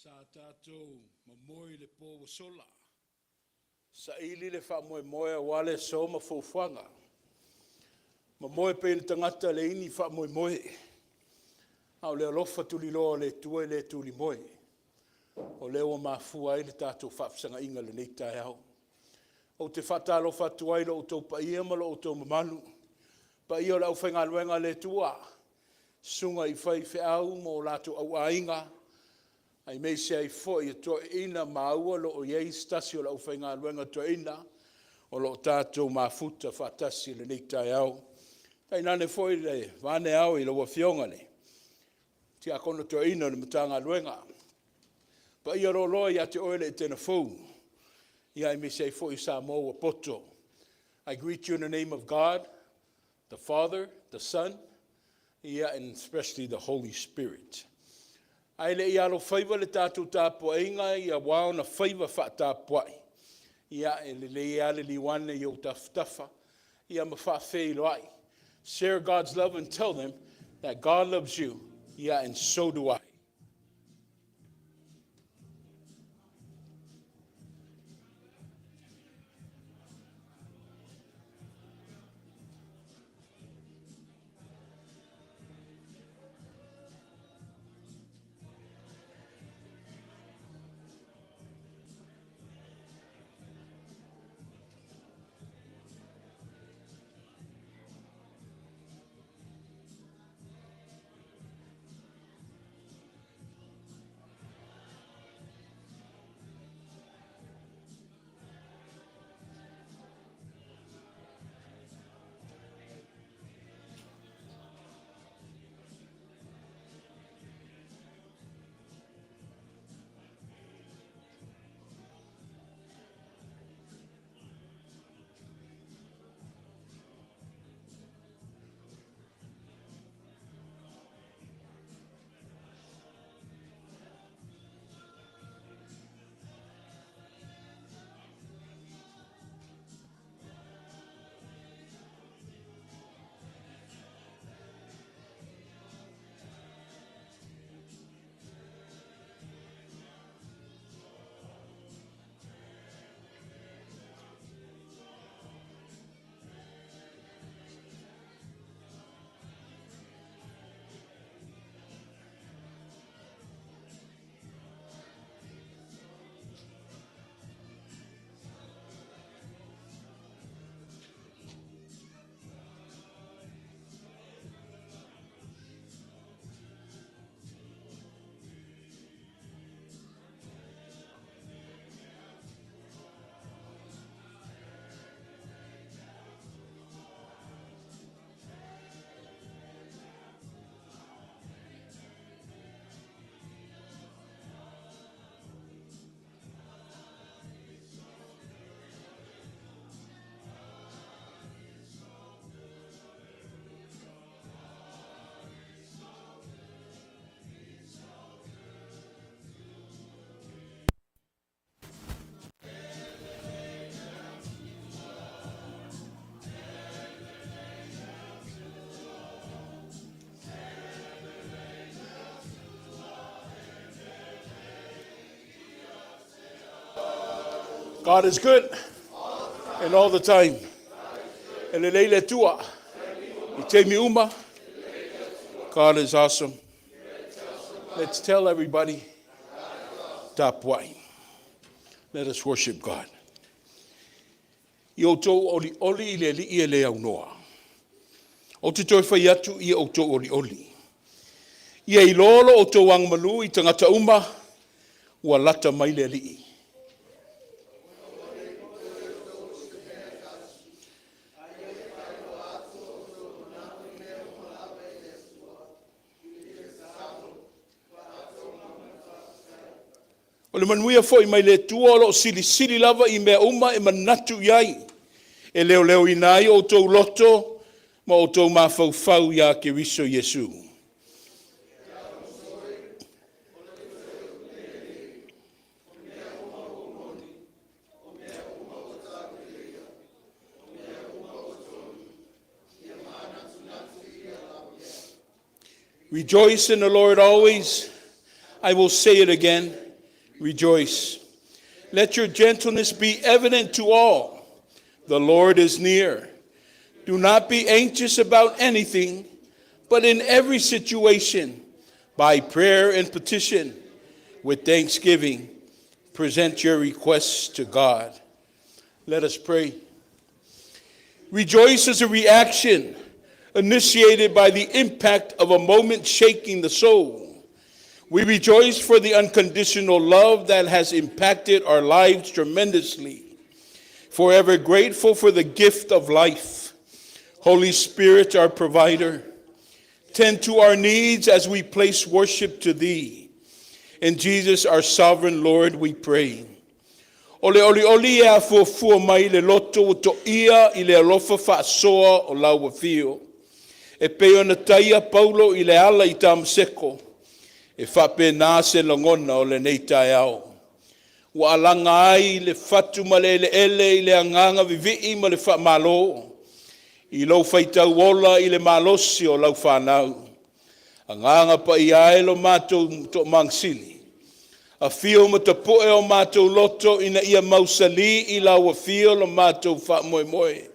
Sa tātou mamoi le pō sola. Sa ili le wha moe moe wale so ma fōwhanga. Mamoe pe le tangata le ini wha moe moe. Au leo lofa tuli loa le tue le tuli moe. O leo ma fua le tātou whapsanga inga le nei tai au. O te whata lofa tuai lo o tau pa ia ma lo o tau mamanu. Pa ia o lau whainga luenga le tua. Sunga I whai whiau mo lātou au ainga. Ai mei se ai foi e to ina maua lo o iei stasi o lau whainga luenga to ina. O lo tātou mafuta whatasi le nei tai au. Tai nane foi le vane au I lo wa fionga le. Ti a kono to ina le matanga luenga. Pa ia ro loa ia te oele Etena Fou. Ia ai mei se ai foi Samoa poto. I greet you in the name of God, the Father, the Son, and especially the Holy Spirit. Ai le ia lo whaiva le tātou tāpua inga ia wao na whaiva whatapuai. Ia e le ia le liwane I o taftafa. Ia ma whawhei loai. Share God's love and tell them that God loves you. Ia and so do I. God is good and all the time. And le leile tua. I te miuma. God is awesome. Let's tell everybody. Tapuai. Let us worship God. I o tō oli oli I le li I le au noa. O te toi whai atu I o tō oli oli. I e lolo o tō wangmalu I tangata uma. Ua lata mai le li. O le manuia foi mai le tua o lo sili lava I mea uma e manatu iai. E leo leo inai o tau loto ma o tau mawhau ia ke riso Yesu. Rejoice in the Lord always. I will say it again. Rejoice. Let your gentleness be evident to all. The Lord is near. Do not be anxious about anything, but in every situation, by prayer and petition, with thanksgiving, present your requests to God. Let us pray. Rejoice is a reaction initiated by the impact of a moment shaking the soul. We rejoice for the unconditional love that has impacted our lives tremendously. Forever grateful for the gift of life. Holy Spirit, our provider, tend to our needs as we place worship to Thee. In Jesus, our sovereign Lord, we pray. Ole ole ole e a fuafua mai le loto o to'ia I le alofa fa'asoa o lauafio. E pei ona taia Paulo I le ala I tamaseko. E whapena se longona o le nei tae au. Wa alanga ai le fatu ma le ele I le anganga vivi'i ma le whamalo. I lau whaitau ola I le malosi o lau whanau. Anganga pa I aelo mātou to mangsili. A fio ma ta poe o mātou loto ina ia mausali I lau a fio lo mātou wha moe moe.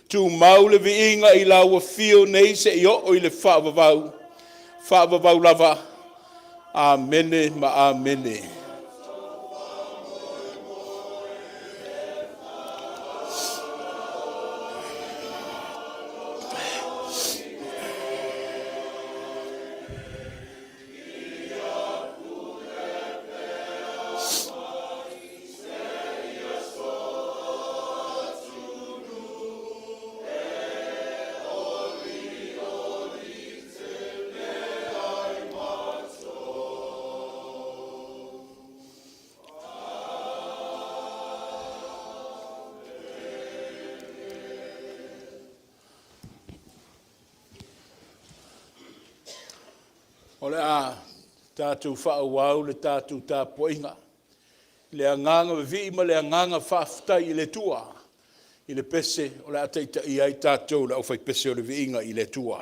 Tu mau le viinga I lau a fio nei se I o I le whaavavau lava. Amene ma amene. O le a tātou whaawau le tātou tāpoinga. Le anganga vivi ma le anganga whaafutai I le tua. I le pese o le ataita I ai tātou le au whai pese o le viinga I le tua.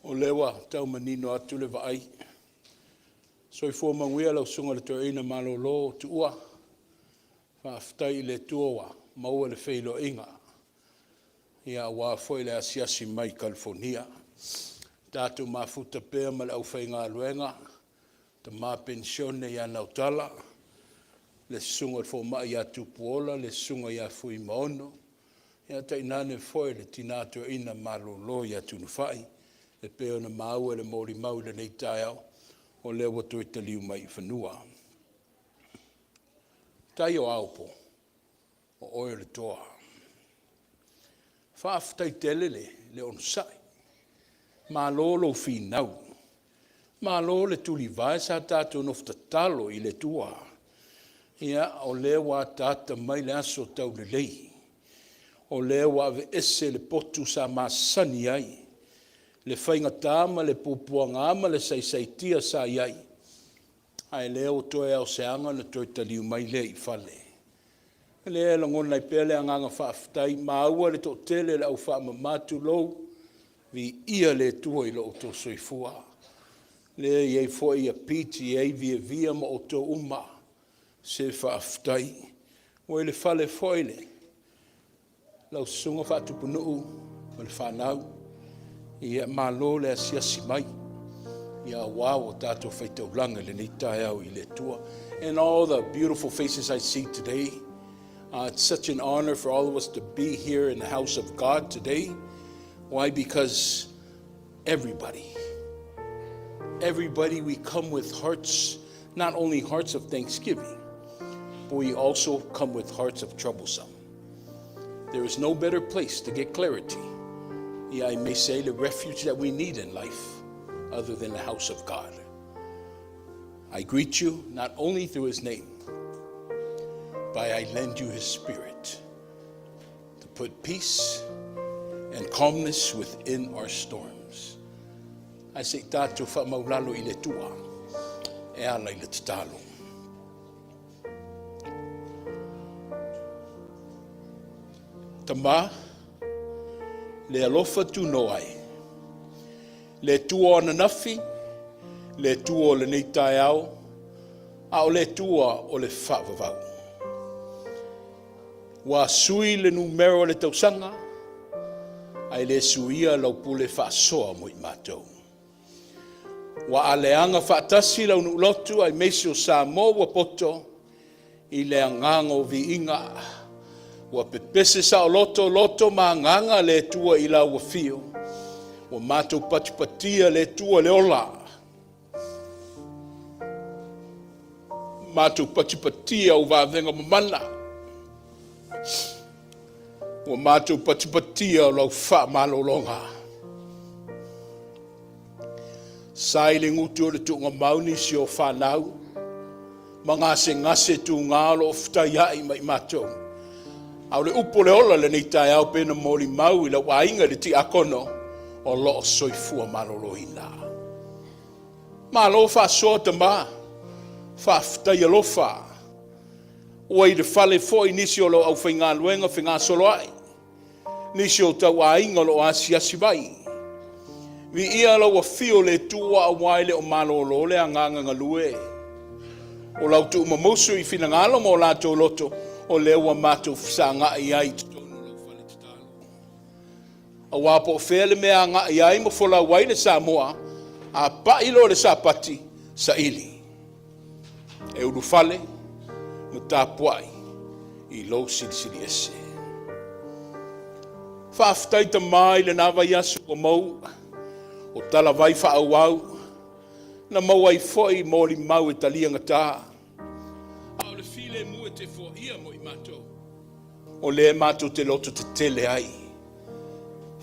O lewa, tau manino atu le vaai. Soi fua manguia lau sunga le toeina malolo tu ua. Whaaftai le tuoa, maua le feilo inga. Ia wā foi le asiasi mai California. Tātou mafuta pēr ma le au whainga luenga. Ta mā pensione ia nautala. Le sunga fo mai atu puola, le sunga ia fui maono. Ia ta inane foi le tinato ina malolo ia tunufai. Le peo na maua le mori mau le nei tai au, o le watu e taliu mai whanua. Tai o aupo, o oe le toa. Whaaftai telele le onsai, ma lolo whinau, ma lo le tuli vai sa tātou nofta talo i le tua. Ia o le wa tata mai le aso tau le lei, o le wa ave ese le potu sa masani ai, le whainga tāma, le pupuanga ama, le saisaitia sa iai. Ai leo toe au seanga na toi taliu mai le i whale. Le e langona i pele anganga whaaftai, maua le to tele le au whaamamatu lou, vi ia le tua i lo o to soifua. Le iei foi a piti, iei via ma o to uma, se whaaftai. Oi le whale foi le, lau sunga whaatupunuu, ma le whanau, ia malo le asiasi mai. Ia wow, tato whaitau langa le ni tai au i le tua. And all the beautiful faces I see today. It's such an honor for all of us to be here in the house of God today. Why? Because everybody, we come with hearts, not only hearts of thanksgiving, but we also come with hearts of troublesome. There is no better place to get clarity. Yeah, I may say the refuge that we need in life other than the house of God. I greet you not only through his name, but I lend you his spirit to put peace and calmness within our storms. I say tātou whamaulalo i le tua, e ala i le tatalo. Tama, le alofa tu noai, le tua o na nafi, le tua o le nei tai au, a o le tua o le whaavavau. Wa sui le numero le tausanga, ai le suia lau pule whaasoa mo I mātou. Wa aleanga whaatasi lau nu lotu ai mesi o Samoa poto I le angango vi inga. Wa pepese sa o loto ma nganga le tua I lau wa fio. Wa mātou patipatia le tua le ola. Mātou patipatia o vāvenga mamana. Wa mātou patipatia o lau wha malolonga. Sai le ngutu o le tuunga mauni si o whanau. Ngase tu ngalo o whtaiai mai mātou. Au le upo le ola le nei tai au pena moli mau I la wainga le ti akono o loo soifua malolohina. Malo wha ta ma. Whaftai alofa. Oi de fale fo nisi o lo au whainga luenga whainga solo ai. Nisi o tau ainga lo asiasi vai. Vi ia lo wa fio le tua a waile o malolo le anganga ngalue. O lau tu umamosu I fina ngalo mo lato loto o lewa mato fsanga ai tutono lau fale tatalo. A wapo fele mea nga ai mo fola waile Samoa a pailo le sapati sa ili. E uru fale, mutapuai, I lo sili ese. Whaaftai ta mai le nawa yasu o mau, o tala vai wha au, na mau ai foi mori mau e talia ngata. Au le file mu e te fo ia mo I mato. O le mato te loto te tele ai.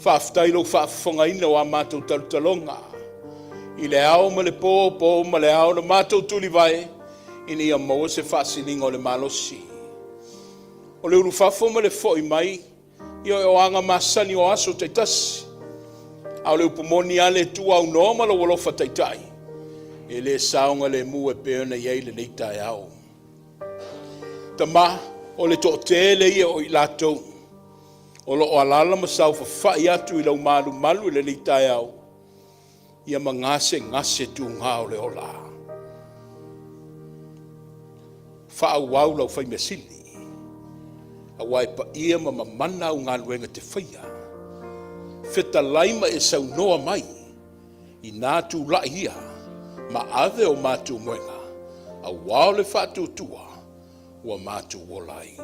Whaaftai lo whaafonga ina wa mato talutalonga. I le au ma le po ma le au na mato tuli vai. Ina ia maua se whaasilinga o le malosi. O le uru whafo ma le foi mai, ia o anga masani o aso taitasi. Au le upumoni ale tu au noma lo walofa taitai. E le saunga le mua peona iei le nei tai au. Tama, o le to'atele ia o I latou. O lo o alala ma sau whawhai atu I lau malu le nei tai au. Ia ngase tu ngā o le ola. Whaau lau whai me sili. A wai pa ia ma mamana o ngā luenga te whaia. Whita laima e sau noa mai. I nātu la ia. Ma ave o mātu moenga. A wao le whātu tua. Wa mātu wolai.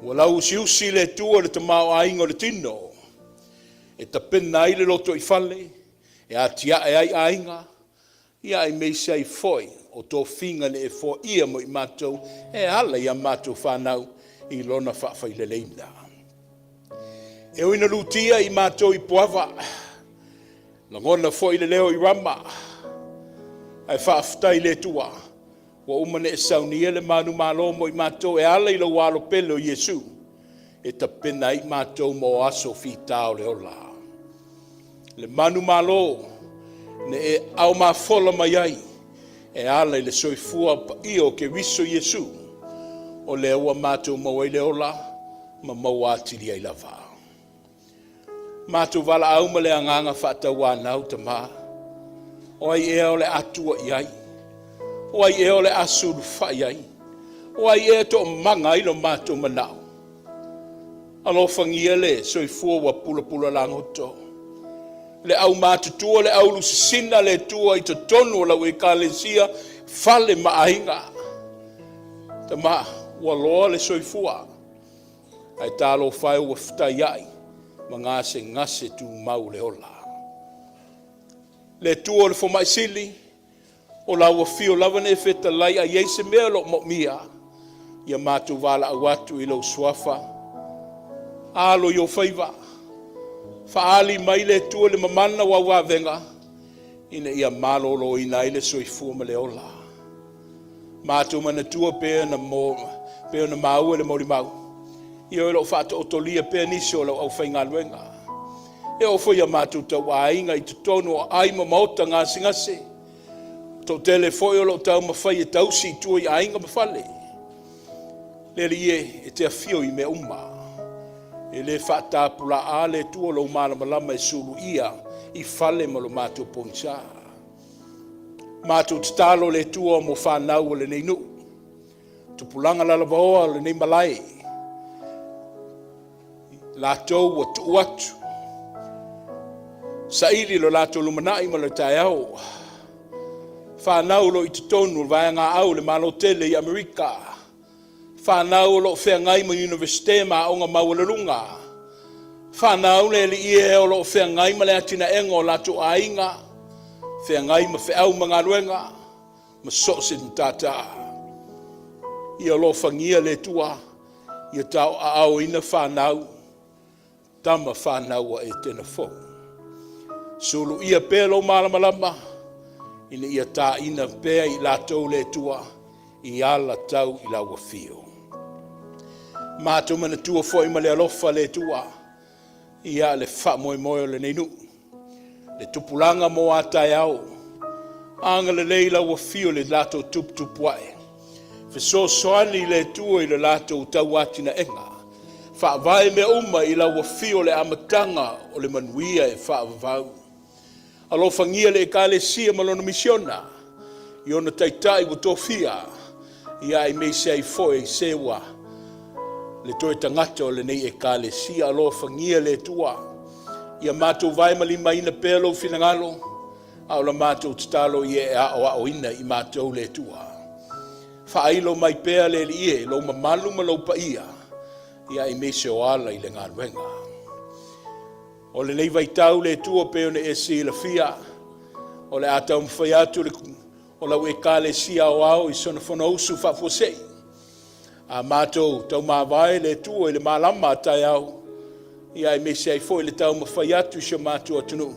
Walau siusi le tua le tamau aingo le tino. E ta pena I le loto I fale. E atia e ai ainga. Ia I meisa I foi. O tō whinga le e fo ia mo I mātou, e ala ia mātou whanau I lona whawhai le leina. E oina lutia I mātou I puava, langona fo I le leo I rama, ai whaaftai le tua, wa umane e saunia le manu malo mo I mātou, e ala I lo walo pelo Yesu, e ta pena I mātou mo aso fitao le ola. Le manu malo, ne e au mafola mai ai, e ala I le soifua pa io ke wiso Yesu o le ua mātou maua I le ola ma maua atiri ai lava. Mātou wala au ma le anganga whata wānau ta mā. O ai e o le atua I ai. O ai e o le asuru whai ai. O ai e to manga I lo mātou manau. Alo whangia le soifua wa pula langoto. Le au mātutua, le au lusisina le tua I ta tonu la ue kālesia, fale maainga. Ta maa, waloa le soifua. Ai tālo whai ua whitai ai, ma ngase tu mau le ola. Le tua le fomai sili, o la ua fio lavane feta lai a yeise mea lo mo mia, ia mātu wala awatu I lo suafa. Alo yo whaiva. Faali mai le tua le mamana wa wavenga ina ia malolo ina ile soifua ma le ola. Mātou mana tua pēr na mau le mori mau. Ia o lo whata otolia pēr nisi o lau au whainga luenga. E o whaia mātou tau ainga I tutono o ai ma maota ngase. Tau tele foi o lo tau mawhai e tausi I tua I ainga mawhale. Lele e te afio I me uma. E le whata pula a le tua lo malama e suru ia I fale ma lo mātou ponsa. Mātou tatalo le tua mo whanau o le nei nu. Tupulanga lalaboa le nei malai. Lātou wa tu atu. Sa ili lo lātou lumanai ma le tai au. Whanau lo i te tonu vai ngā au le malo tele i Amerika. Whanau lo whea ngai ma universite ma o ngā maualarunga. Whanau le li ie o lo whea ngai ma le atina engo lātou ainga. Whea ngai ma wheau ma ngā ruenga. Ma sosit mtata. Ia lo whangia le tua. Ia tau a au ina whanau. Tama whanau a Etena Fou. Sulu ia pelo malamalama. Ina ia tā ina pēa i lātou le tua. I ala tau i laua fio. Mātou mana tua fo i ma le alofa le tua. Ia le wha moe moe le neinu. Le tupulanga mo a tai au. Anga le leila wa fio le lātou tup wae. Fiso soani le tua i le lātou tau atina enga. Wha vai me uma i laua fio le amatanga o le manuia e wha vau. Alo fangia le ekalesia malona misiona. I ona taitai wa tofia. Ia i mei sei foi sewa. Le toe tangata o le nei ekalesia. Alo fangia le tua. Ia mātou vai malima ina pelo finangalo. Au la mātou tatalo i e a o ina i mātou le tua. Whailo mai pēa le li e, lo mamalu ma lo pa ia. Ia i mei se o ala i le ngā ruenga. O le nei vaitau le tua peo ne e si la fia. O le atau mwhai atu o lau e kāle si au au i sona whana usu whaposei. A mātou tau mawai le tua i le malama tai au. Ia i mese ai fo i le tau mwhai atu i se mātou atunu.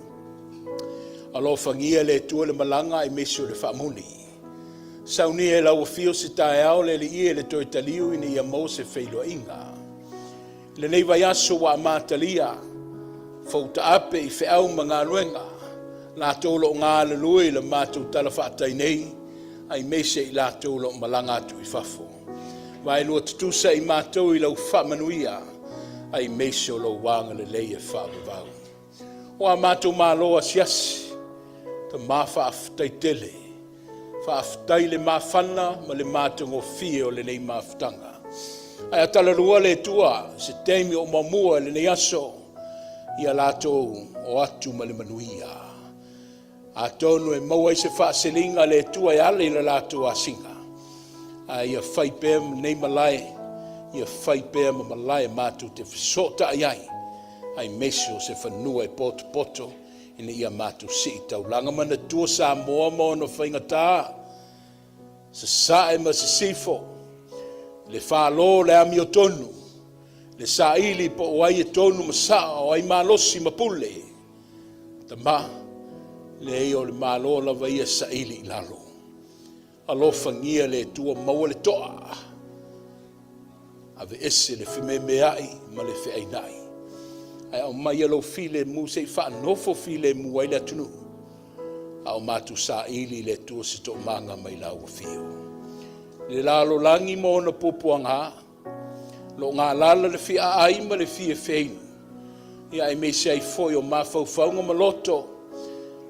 Alo whangia le tua le malanga i mese o le whamuni. Sauni e lau fio se tai au le li e le toi taliu ina ia mo se whailo inga. Le nei vai aso wa mātalia. Fauta ape i whiau ma ngā ruenga. Nā tōlo o ngā lalui le mātou tala whaatai nei. Ai mese i la tōlo o malanga atu i whafo. Vai lua tutusa i mātou i lau whamanuia. Ai mese o lau wanga le leia whaamavau. O a mātou māloa siasi. Ta mawhaafutai tele. Whaafutai le mawhana ma le mātou ngō fie o le nei mawhtanga. Ai atala rua le tua. Se teimi o mamua le nei aso. Ia lātou o atu ma le manuia. A tonu e maua i se whaaselinga le tua e ale i la lātou a singa. A ia whai pēr nei malai. Ia whai pēr ma malai mātou te whisota ai ai. Ai meso se whanua e poto. Ina ia mātou si i tau langa mana tua Samoa mo no whainga tā. Se sae ma se sifo. Le whālo le ami o tonu. Le sa ili po o ai e tonu masao o ai malosi mapule. Ta ma, le ei o le malo la vai sa ili lalo. Alo fangia le tua maua le toa. Ave ese le whime meai ma le whiai nai. Ai au mai alo file mu se wha nofo file mu ai le atunu. Au matu sa ili le tua se to manga mai lau fio. Le lalo langi mo na pupuanga. Lo ngā lala le fia aima le fia feinu. Ia e mei sei foi o mawhauwhaunga maloto.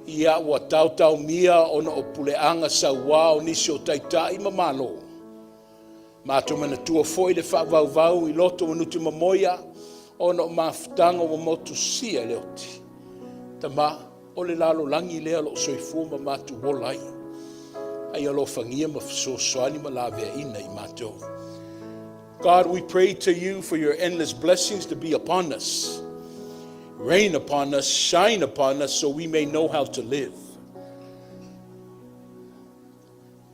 Ia ua tau mia ona o puleanga sa wao nisi o taitai ma malo. Mātou mana tua foi le whaavau i loto manuti mamoia. Ona o mawhtanga o motu sia le oti. Tama o le lalo langi lea lo soifua ma mātou wolai. Ai alo whangia ma whasosoani ma lawea ina i mātou. God, we pray to you for your endless blessings to be upon us. Rain upon us, shine upon us so we may know how to live.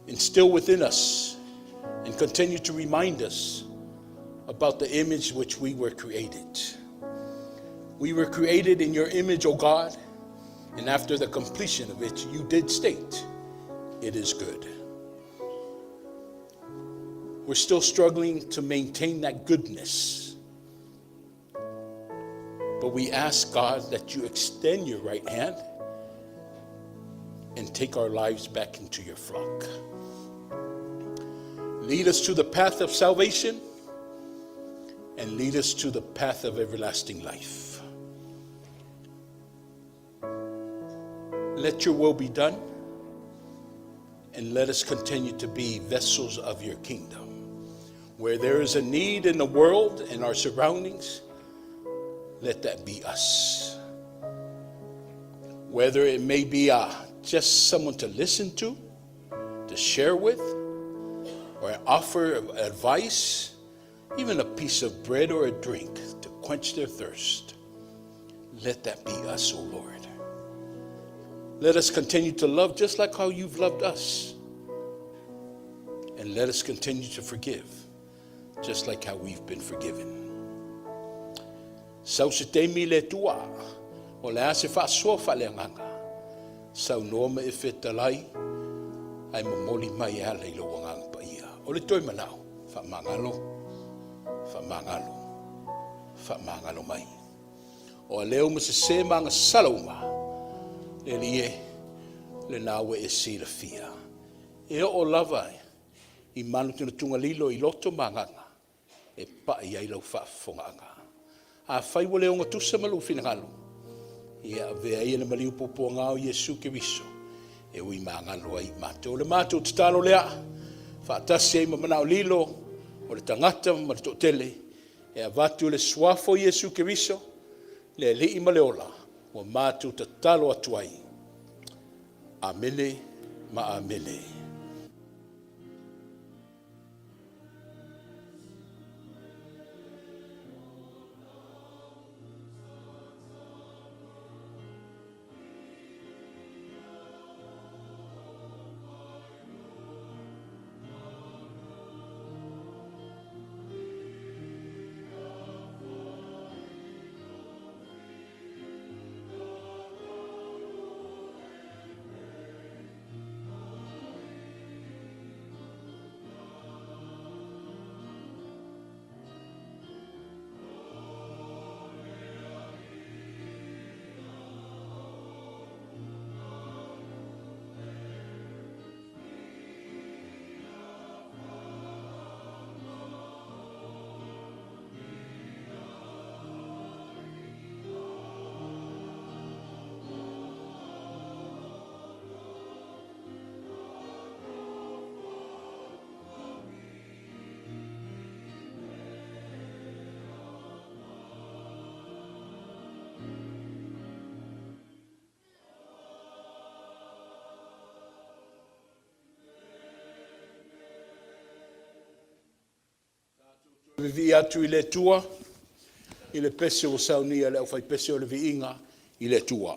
Instill within us and continue to remind us about the image which we were created. We were created in your image, O God, and after the completion of it, you did state, it is good. We're still struggling to maintain that goodness. But we ask, God, that you extend your right hand and take our lives back into your flock. Lead us to the path of salvation and lead us to the path of everlasting life. Let your will be done and let us continue to be vessels of your kingdom. Where there is a need in the world and our surroundings, let that be us. Whether it may be just someone to listen to share with, or offer advice, even a piece of bread or a drink to quench their thirst. Let that be us, O Lord. Let us continue to love just like how you've loved us. And let us continue to forgive just like how we've been forgiven. Sau se teimi le tua, o le ase whaasua whaleanganga. Sau noa me e whetalai, ai mamoli mai ala i lo wangang pa ia. O le toi manao, whamangalo mai. O leo ma se manga salauma, le lie, le nawe e sila fia. E o lava i manu tuna tunga lilo i loto manganga, e pa i ailau whaafonganga. A whai wa leo ngā tusa malu finangalo, ia vea ia na maliu popo ngāo Yesu ke viso, e ui mangalo ai mātou. Le mātou tatalo lea, whaatasi ai mamanao lilo, o le tangata marato tele, e avatu le suafo Yesu ke viso, le li i maleola, o mātou tatalo atuai. Amene ma amene. Vi atu i le tua, i le pese o saunia le au fai pese o le viinga i le tua.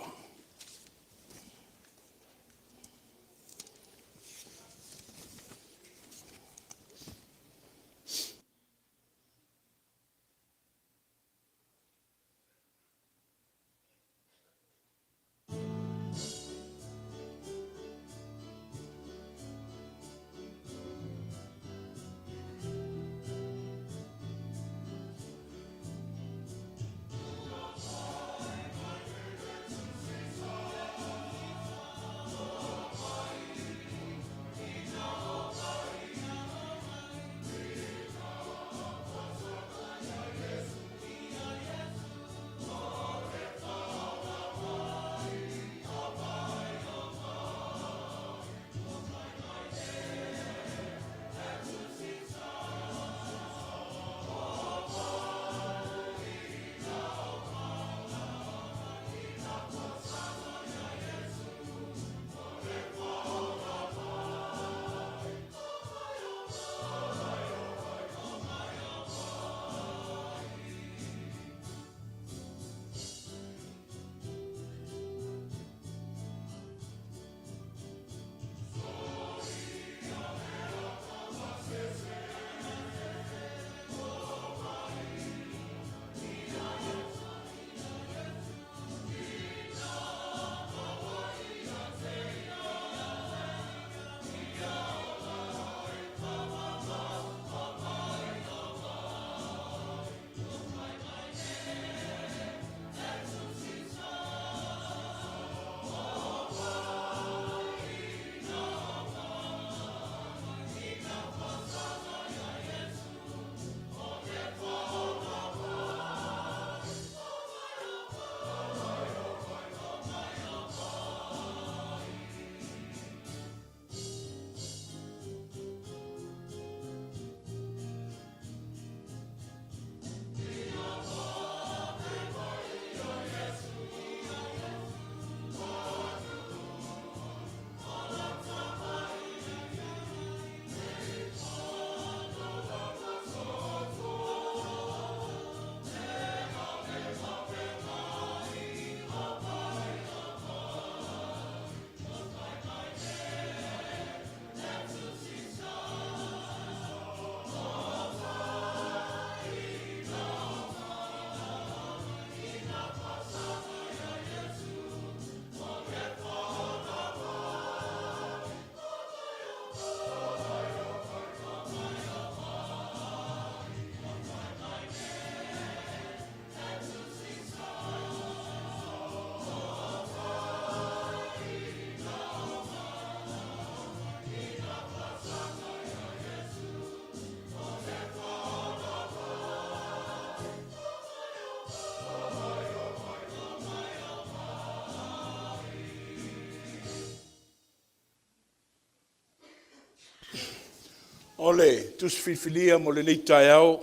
Ole, tus fifilia mo le nei taiao,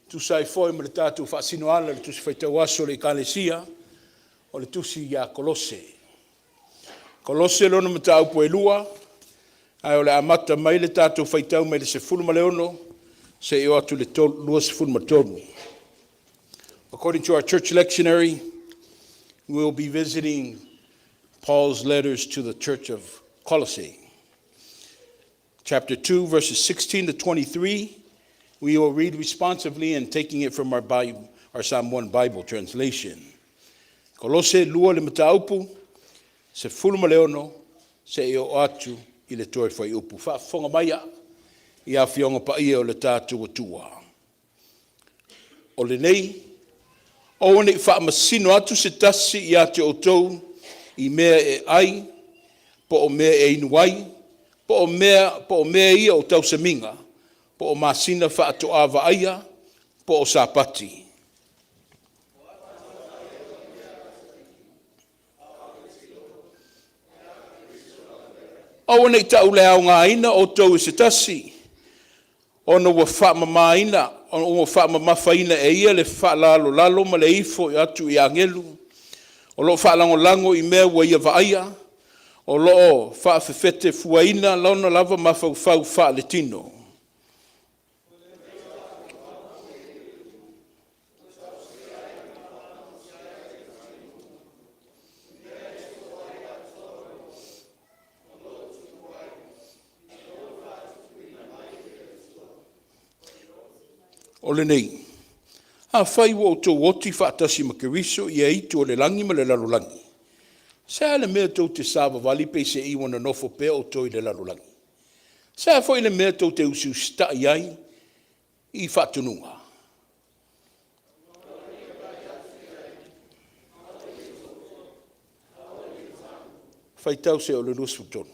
tu sai foi mo le tatu whaasinoala le tusi whaitawaso le kalesia, o le tusi ia Kolose. Kolose lono matau po elua, ai o le amata mai le tatu whaitau mai le se fulma leono, se eo atu le lua se fulma tonu. According to our church lectionary, we will be visiting Paul's letters to the church of Kolose. Chapter 2, verses 16 to 23, we will read responsively and taking it from our Bible, our Samoan Bible translation. Kolose lua le mataupu, se fulma leono, se eo atu i le toi whai upu. Whaafonga maia, i a whionga pa ia o le tātua tua. O le nei, o ane wha masino atu se tasi i ate o tou, i mea e ai, po o mea e inuai, po o mea ia o tau se minga, po o masina wha ato awa aia, po o sapati. O ane i tau lea o ngā ina o tau i se tasi, ono wa wha mamaina, ono wa wha mamafaina e ia le wha lalo ma le ifo i atu i angelu, o lo wha lango i mea wa ia wa aia, o loo wha fefete fuaina launa lava mafau wha le tino. O le nei, a whai wa o tō oti whaatasi makiriso i a itu o le langi ma le lalolangi. Sa le mea tau te sāwa wali pe se iwana nofo pe o toi le lalolangi. Sa fo le mea tau te usiu sta iai i whaatununga. Whai tau se o le nusu tonu.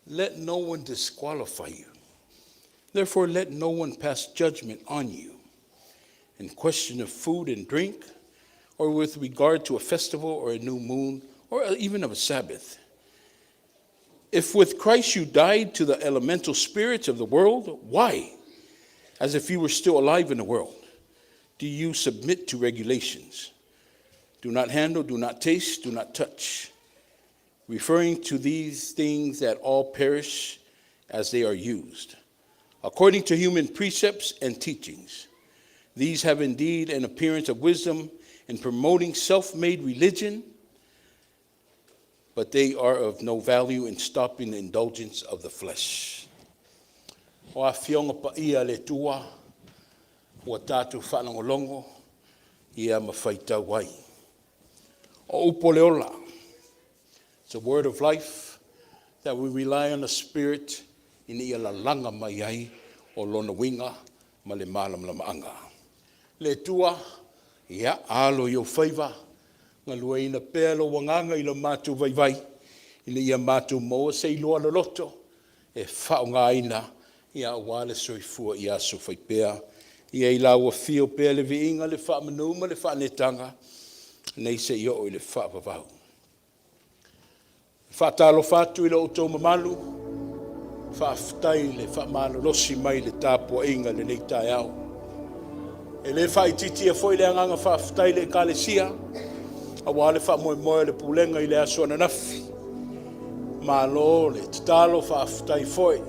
Let no one disqualify you. Therefore, let no one pass judgment on you in question of food and drink, or with regard to a festival or a new moon, or even of a Sabbath. If with Christ you died to the elemental spirits of the world, why, as if you were still alive in the world, do you submit to regulations? Do not handle, do not taste, do not touch. Referring to these things that all perish as they are used, according to human precepts and teachings. These have indeed an appearance of wisdom in promoting self-made religion, but they are of no value in stopping the indulgence of the flesh. O a whionga pa ia le tua, o tātou whanangolongo, ia mawhaita wai. O upo leola. It's a word of life that we rely on the Spirit in ia la langa mai ai o lona winga ma le malam lama anga. Le tua, ia alo i o whaiva, ngā lua ina pēlo wanganga i la mātu vai, i le ia mātu moa se i loa loto, e whao ngā ina, ia wale soifua i aso whaipea, ia i laua fio pēle vi inga le wha manuma le wha netanga, nei se i o i le wha pavau. Whaatalo whātu i lo tō mamalu, whaaftai le whaamalo losi mai le tāpua inga le nei tai au. E le whaititi e foi le anganga whaaftai le kalesia, a wale whaamoe le pulenga i le aso ananafi. Malo le tatalo whaaftai foi,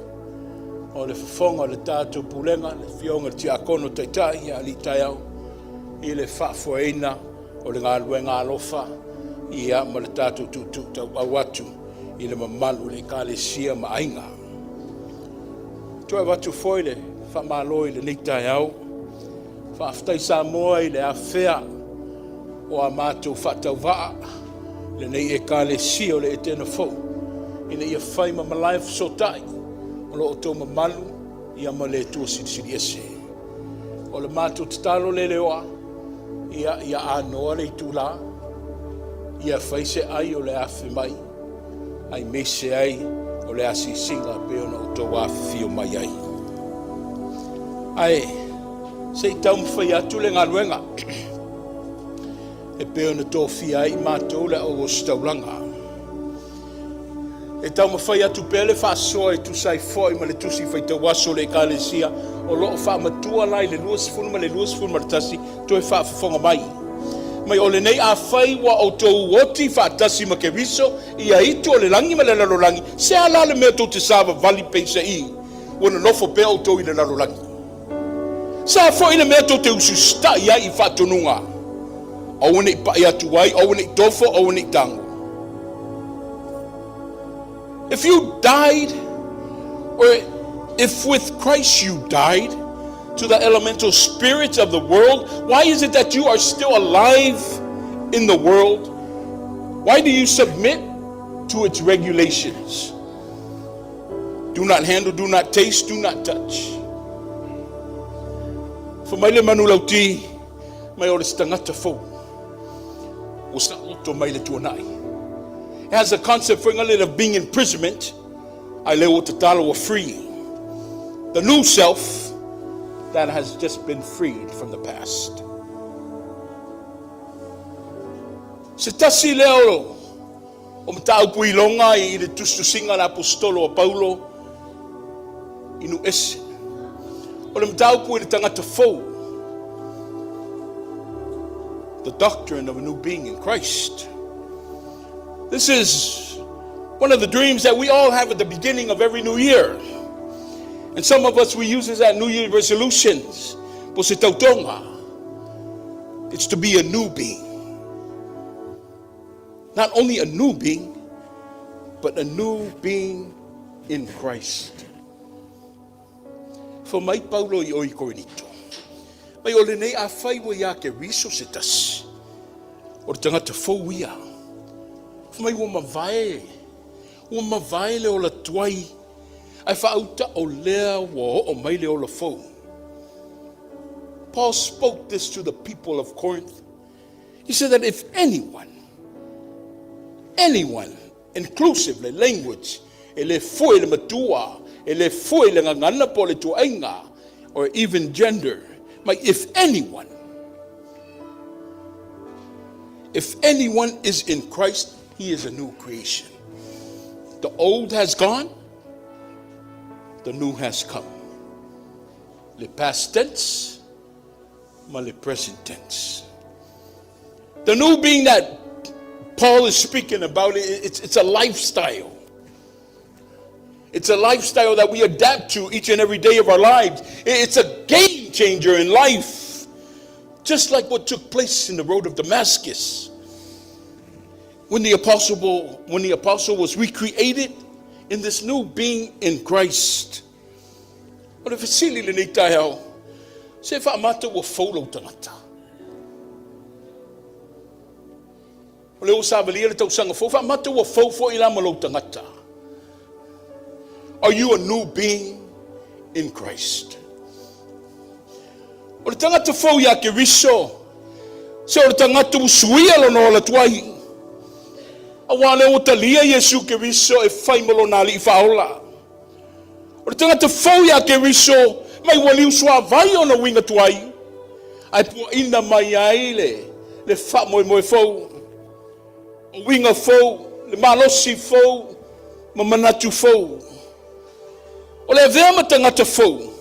o le whafonga le tātou pulenga, le fionga le tiakono taitai a li tai au, i le whaafoeina o le ngā luenga alofa, ia ma le tātou tutu tau awatu i le mamalu le kalesia ma ainga. Toi watu foi le whamaloi le nitai au, whaaftai Samoa i le awhea o a mātou whatau waa, le nei e kalesia o le Etena Fou, i le ia whaima malai sotai, o lo o tō mamalu, ia ma le tua siri ese. O le mātou tatalo le leoa, Ia anoa le tula. Ia faise ai o le afi mai. Ai mese ai o le asi singa pe ona o tō afi o mai ai. Ai, se tau mwhai atu le ngaluenga. E pe ona tō fia ai mātou le o staulanga. E tau mawhai atu pele whaasoa e tusai foi ma le tusi whai tau waso le ekalesia o loo wha matua lai le luas funu ma le luas funu ma le tasi to e wha whafonga mai. Mai o le nei a whai wa o tau oti wha tasi ma ke riso i a itu o le langi ma le lalolangi se ala le mea tau te sawa vali peisa i wana lofo pea o tau i le lalolangi. Sa fo i le mea tau te ususta ia i wha tonunga. O wane i pai atu wai, o wane i tofo, o wane i tango. If you died, or if with Christ you died to the elemental spirits of the world, why is it that you are still alive in the world? Why do you submit to its regulations? Do not handle, do not taste, do not touch. For mai le manulauti, mai o le Tagata Fou, o sa loto mai le tuana'i. It has a concept for of being imprisonment. Ailao tatalo free. The new self that has just been freed from the past. Se tasi leo o matau pui longa I le tustusinga la apostolo o Paulo inu ese. O le matau pui le Tagata Fou. The doctrine of a new being in Christ. This is one of the dreams that we all have at the beginning of every new year. And some of us, we use this as New Year resolutions. It's to be a new being. Not only a new being, but a new being in Christ. For mai Paulo I oi korinito. Mai ole nei a whai wa ia ke riso se tasi. O le Tagata Fou ia. Mai ua mawai le o la tuai ai whaauta o lea wa o mai le o la fou. Paul spoke this to the people of Corinth. He said that if anyone, inclusive le language, e le foi le matua, e le foi le ngangana po le tuainga, or even gender, if anyone is in Christ, he is a new creation. The old has gone, the new has come. Le past tense, ma le present tense. The new being that Paul is speaking about, it's a lifestyle. It's a lifestyle that we adapt to each and every day of our lives. It's a game changer in life. Just like what took place in the road of Damascus. When the apostle was recreated in this new being in Christ. But if it's silly le nei tae se fa mata wa folo tangata. O le o sa valia le tau sanga fo fa mata wa fo ila malo tangata. Are you a new being in Christ? O le Tagata Fou ia ke riso. Se o le tangata usuia lo no la tuai. Awale o talia Yesu ke riso e fai malona li faola. O le Tagata Fou ia ke riso mai wali usua vai o na winga tuai. Ai po ina mai ai le fa moe fou. O winga fou, le malosi fou, ma manatu fou. O le vea ma Tagata Fou.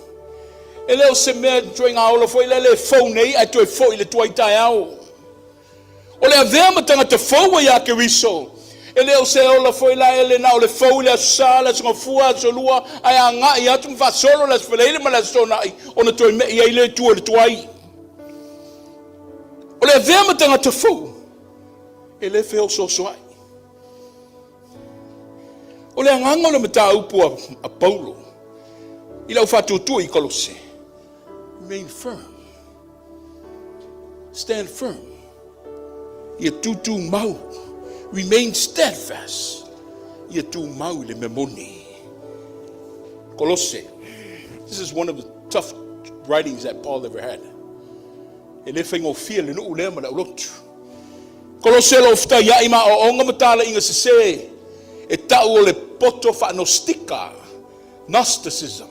E leo se mea joinga aola fou le fou nei ai toi fou le tuai tai au. O le vea ma Tagata Fou ia ke riso. E leo se ola foi la ele na o le fou le sala so fua so lua ai anga ia tu fa solo las fele ma la sona ona toi me ia le tu le tuai. O le vea ma Tagata Fou. E le feo so ai. O le nganga le mata upu a Paulo. I lau fatu tu I Kolose. Remain firm. Stand firm. Ia tutu mau. Remain steadfast. Ia tu mau le memoni. Kolose. This is one of the tough writings that Paul ever had. e le whaingo fia le nuu lea mana ulotu. Kolose lo fta ia ima o onga matala inga se e tau o le poto whanostika, Gnosticism.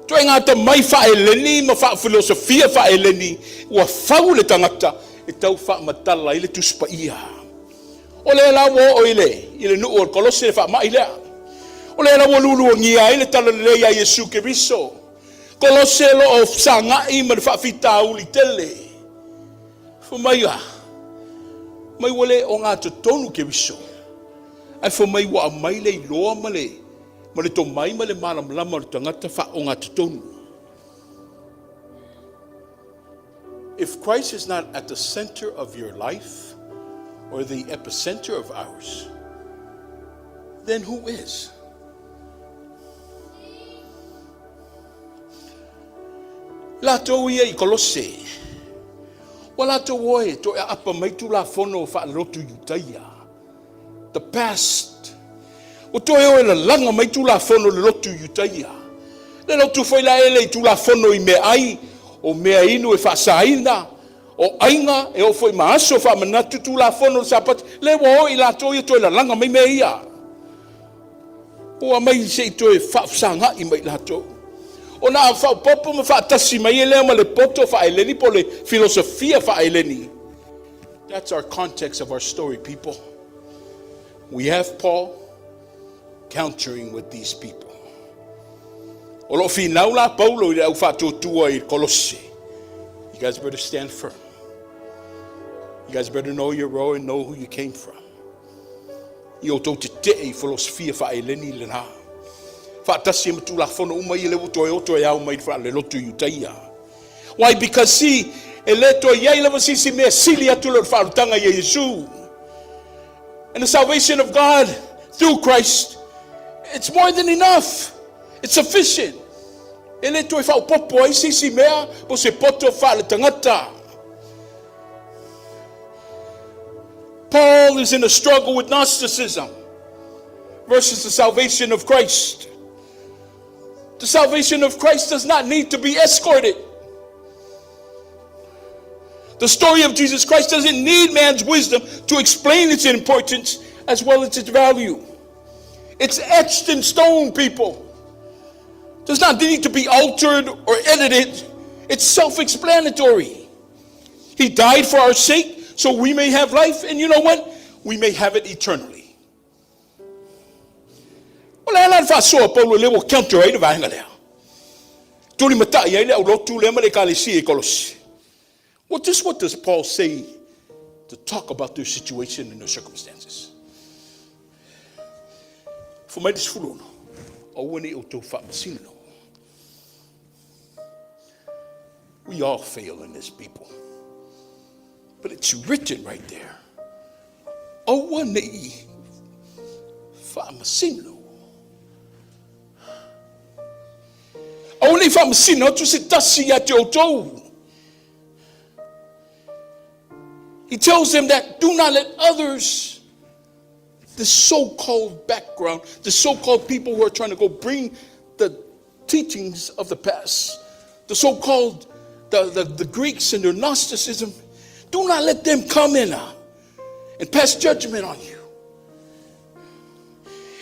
Toi ngata mai whaeleni, ma filosofia whaeleni, ua whau le tangata, e tau whamatala i le tuspa ia. O le la wo o ile nuu o kolose le whamai lea. O le la wo lulu o ngia ile tala le ia Yesu Keriso. Kolose lo o sangai ma le whawhita uli tele. Fumaia. Mai wale o ngā tonu Keriso. Ai fumai wa mai le iloa ma le to mai ma le malamlama le tangata wha o ngā tonu. If Christ is not at the center of your life or the epicenter of ours, then who is? Lato ia I Kolose. Wala to woe to e apa mai tu la fono fa lotu yutaia. The past. O to e la langa mai tu la fono le lotu yutaia. Le lotu foi la ele tu la fono I me ai o mea inu e fa saina o ainga e o foi maaso fa manatu tu la fono sapat le wo I la to e to la langa mai me ia. O mai se to e fa sanga I mai la to. O na fa popo ma fa tasi mai ele ma le poto fa eleni po le filosofia fa eleni. That's our context of our story, people. We have Paul countering with these people. O lo finau la Paulo I au fa totua I Kolose. You guys better stand firm. You guys better know your role and know who you came from. I to te filosofia fa eleni le na. Why? Because see, and the salvation of God through Christ, it's more than enough. It's sufficient. Paul is in a struggle with Gnosticism versus the salvation of Christ. The salvation of Christ does not need to be escorted. The story of Jesus Christ doesn't need man's wisdom to explain its importance as well as its value. It's etched in stone, people. Does not need to be altered or edited. It's self-explanatory. He died for our sake so we may have life, and you know what? We may have it eternally. Well, this what does Paul say to talk about their situation and their circumstances? For my disfruno, we all fail in this, people. But it's written right there. Only if I'm sin, not to sit at your toe. He tells them that do not let others, the so-called background, the so-called people who are trying to go bring the teachings of the past, the so-called the Greeks and their Gnosticism, do not let them come in and pass judgment on you.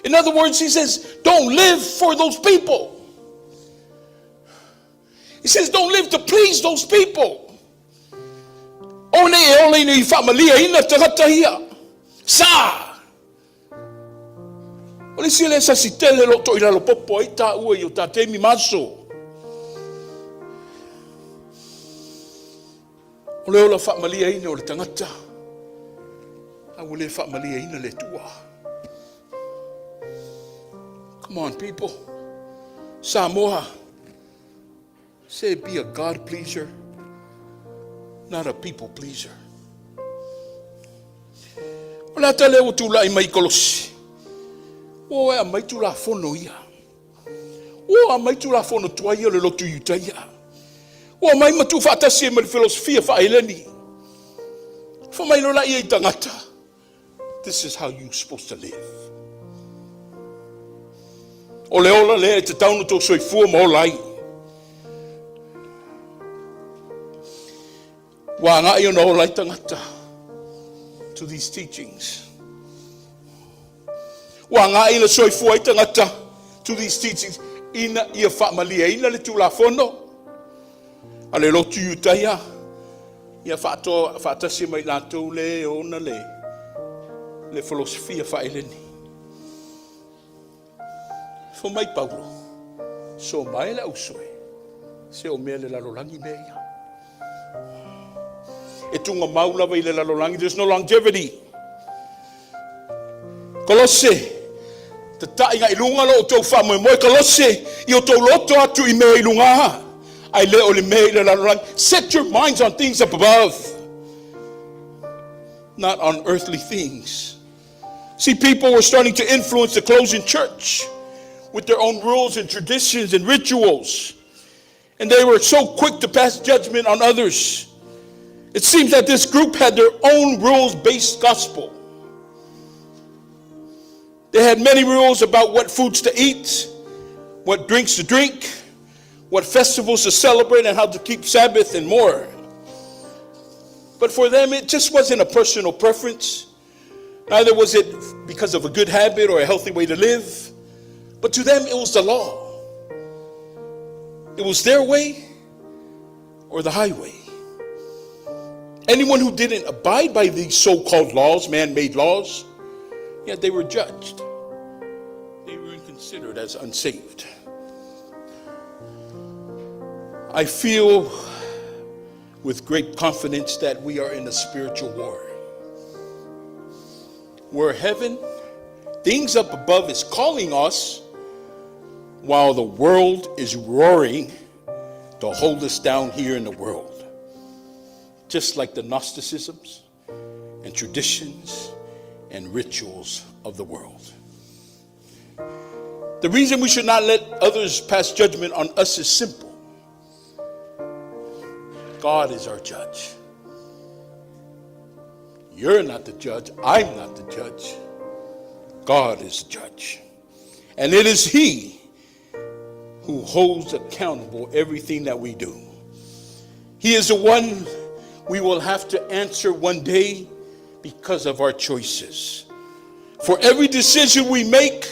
In other words, he says, don't live for those people. He says, don't live to please those people. Only ni familia ina tagata hia. Sa. Oli sile sa sitele lo to ila lo popo ita ue yo tate mi maso. Ole ola familia ina ole tangata. Ole familia ina le tua. Come on, people. Samoa. Say be a God pleaser, not a people pleaser. Wala tale o tula I mai Kolose. O e mai tula fono ia. O a mai tula fono tua ia le lotu yutaia. O mai matu fatasi me filosofia fa eleni. Fa mai lola ia tangata. This is how you're supposed to live. Ole ola le te taunu to soifua mo lai. Wa nga iyo no lai tangata to these teachings. Wa nga ila soifua i tangata to these teachings. Ina ia whaamalia ina le tula fono. Ale lotu yutaya. Ia whaatasi mai lātou le ona le filosofia whaeleni. Fo mai Paulo. So mai le ausoi. Se o mea le lalolangi mea ia. E tunga maulawa i le lalolangi. There's no longevity. Kolose. Te tainga ilunga lo o tau whamoe moe. Kolose. I o tau loto atu i mea ilunga. Ai le o le mea i le lalolangi. Set your minds on things up above. Not on earthly things. See, people were starting to influence the closing church with their own rules and traditions and rituals. And they were so quick to pass judgment on others. It seems that this group had their own rules-based gospel. They had many rules about what foods to eat, what drinks to drink, what festivals to celebrate, and how to keep Sabbath and more. But for them, it just wasn't a personal preference. Neither was it because of a good habit or a healthy way to live. But to them, it was the law. It was their way or the highway. Anyone who didn't abide by these so-called laws, man-made laws, yet they were judged. They were considered as unsaved. I feel with great confidence that we are in a spiritual war. Where heaven, things up above, is calling us, while the world is roaring to hold us down here in the world. Just like the Gnosticisms and traditions and rituals of the world. The reason we should not let others pass judgment on us is simple. God is our judge. You're not the judge. I'm not the judge. God is the judge. And it is He who holds accountable everything that we do. He is the one we will have to answer one day because of our choices. For every decision we make,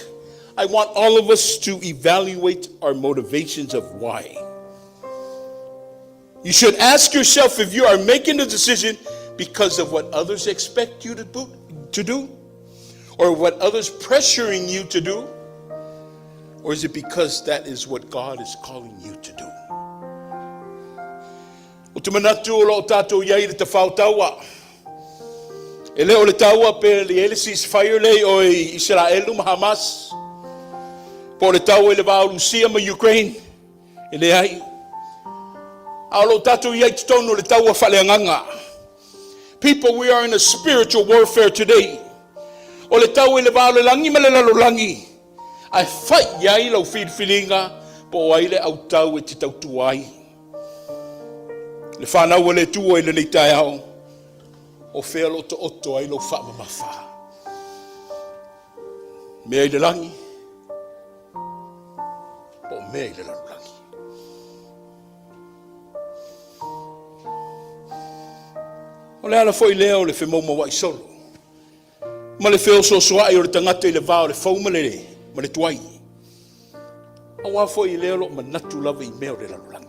I want all of us to evaluate our motivations of why. You should ask yourself if you are making the decision because of what others expect you to do, or what others pressuring you to do, or is it because that is what God is calling you to do? O te manatu o lo tātou iai le te whautaua. E leo le taua pe le ele ceasefire le o Israelu ma Hamas. Po le taua e le wā Rusia ma Ukraine. E le ai. A lo tātou iai te tono le taua whaleanganga. People, we are in a spiritual warfare today. O le taua e le wā le langi ma le lalolangi. I fight yai lau whirwhiringa po ai le au tau e te tau tuai. Le whanau le tua i le nei tai au. O whea lo to oto ai lo wha mawha. Mea i le langi. Po mea i le langi. O le ala foi leo le whemoma wa i solo. Ma le wheo so soai o le tangata i le vao le whauma le le. Ma le tuai. A wā fo i leo lo manatu lava i mea o le lalolangi.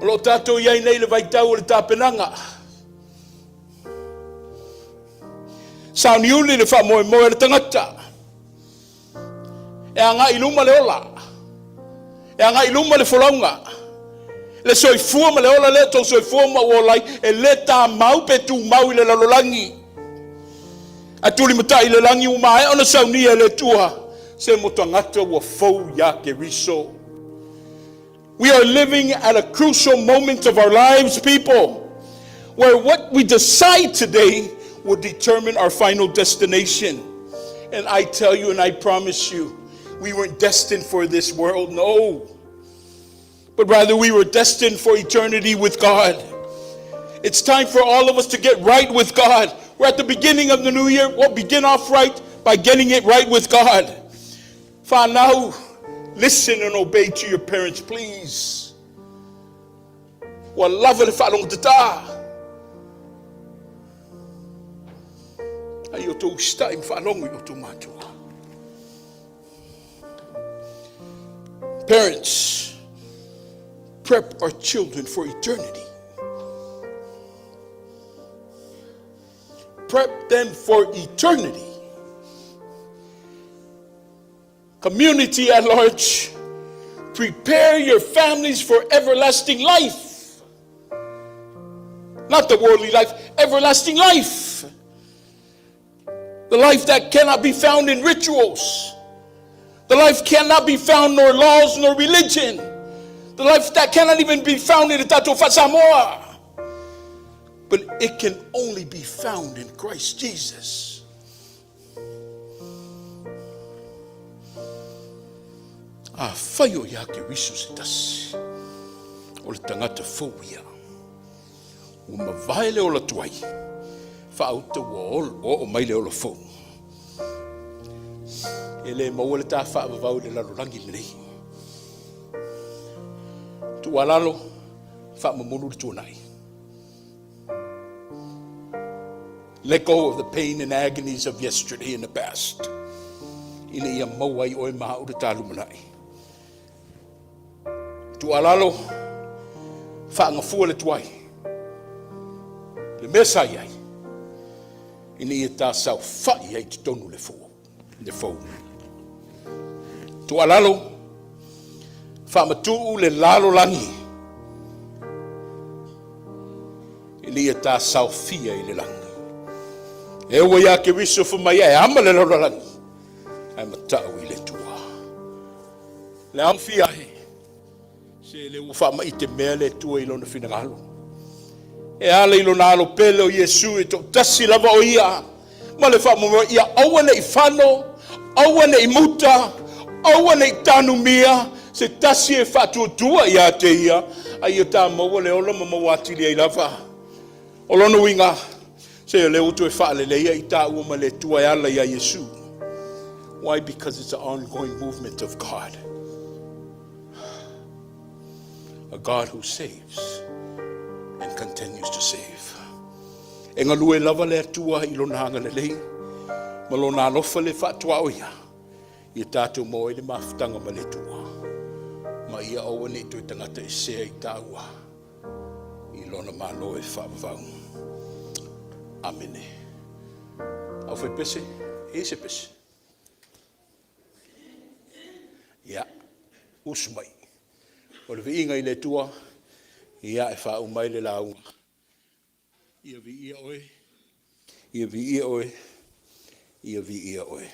O lo tātou iai nei le vaitau o le tāpenanga. Sauni uli le wha moe moe le tangata. E anga iluma le ola. E anga iluma le wholaunga. Le soifua ma le ola le tau soifua ma uolai. E le tā mau pe tū mau i le lalolangi. A tuli matai le langi umae ona saunia le tua se motangata wa fou ya ke riso. We are living at a crucial moment of our lives, people, where what we decide today will determine our final destination. And I tell you and I promise you, we weren't destined for this world, no. But rather we were destined for eternity with God. It's time for all of us to get right with God. We're at the beginning of the new year. We'll begin off right by getting it right with God. Whanau, listen and obey to your parents, please. Ua lava le whaalonga tata. Ai o tō stai m whaalonga i o tō mātua. Parents, prep our children for eternity. Prep them for eternity. Community at large, prepare your families for everlasting life. Not the worldly life, everlasting life. The life that cannot be found in rituals. The life cannot be found nor laws nor religion. The life that cannot even be found in the Tagata Fou Samoa. But it can only be found in Christ Jesus. Whaio ia ke risu se tasi. O le Tagata Fou ia. O mawhaele o la tuai. Whaauta o mai le o la fou. Ele maua le tā whaavavau le larolangi le nei. Tu alalo, whaamamunu le tuana'i. Let go of the pain and agonies of yesterday and the past. Ina ia mauai oe maha ura tā lumanai. Tu alalo, whaangafua le tuai. Le mesa iai. Ina ia tā sau whai ai te tonu le fou. Le fou. Tu alalo, whaamatuu le lalo langi. Ina ia tā sau fia i le langi. E ua ia ke wiso whamai e ama le lalo langi. Ai matau i le tua. Le au fia he. Se le ua whaama i te mea le tua i lona finangalo. E ala i lona alo pele o Yesu e to tasi lava o ia. Ma le whaama ia aua ne i whano, aua ne i muta, aua ne i tanu mia, se tasi e whatua tua ia te ia, ai o tā maua le ola ma mawatili ai lava. O lono winga, se le utu e whaale leia i tā ua ma le tua e ala ia Yesu. Why? Because it's an ongoing movement of God. A God who saves and continues to save. E ngalue lava le atua i lona hanga le lei, ma lona alofa le whatua o ia, i tātou moe le mawhitanga ma le tua. Ma ia aua ne tui tangata e sea i tāua, i lona malo e whaavavau. Amene. Au whai pese, e se pese. Ia, usmai. O le viinga i le tua, ia e wha umai le launga. Ia vi ia oe, ia vi ia oe, ia vi ia oe.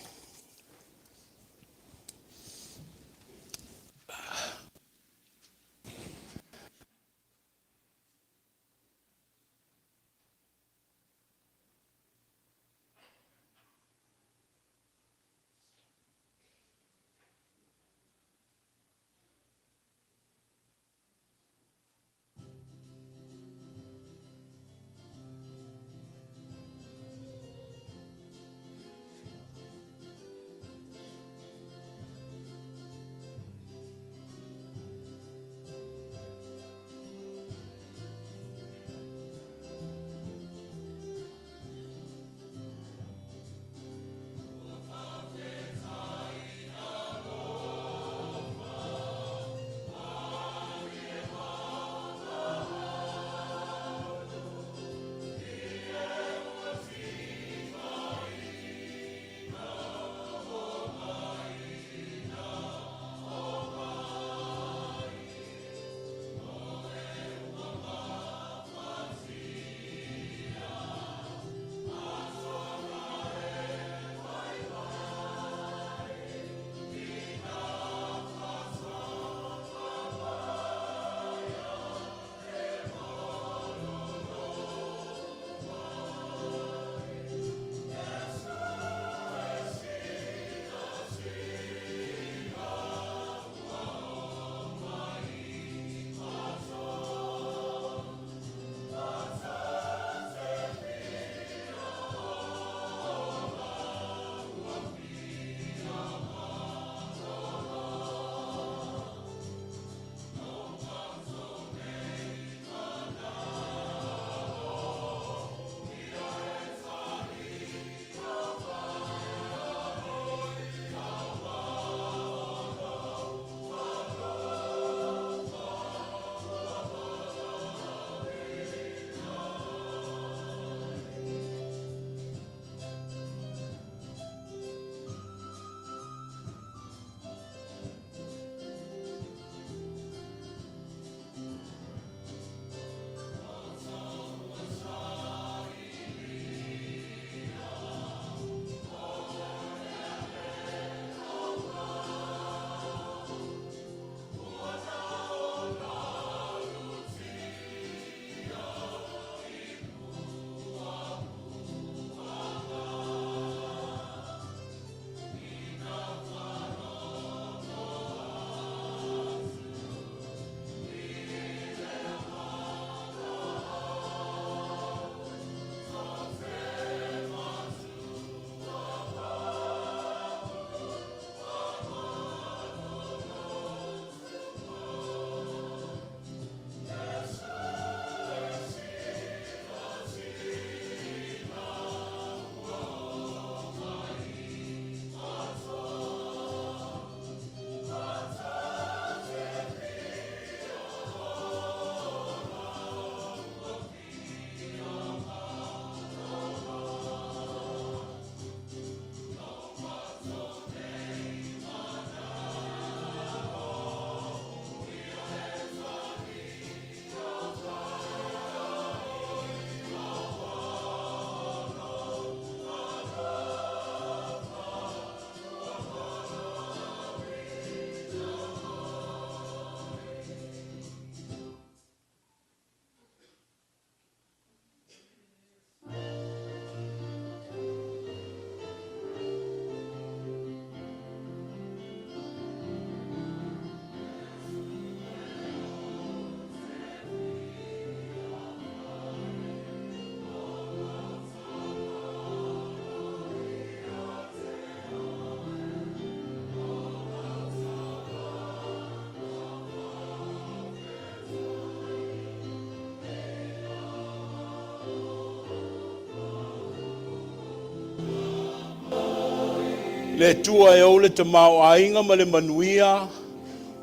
Le tua e o le tamau ainga ma le manuia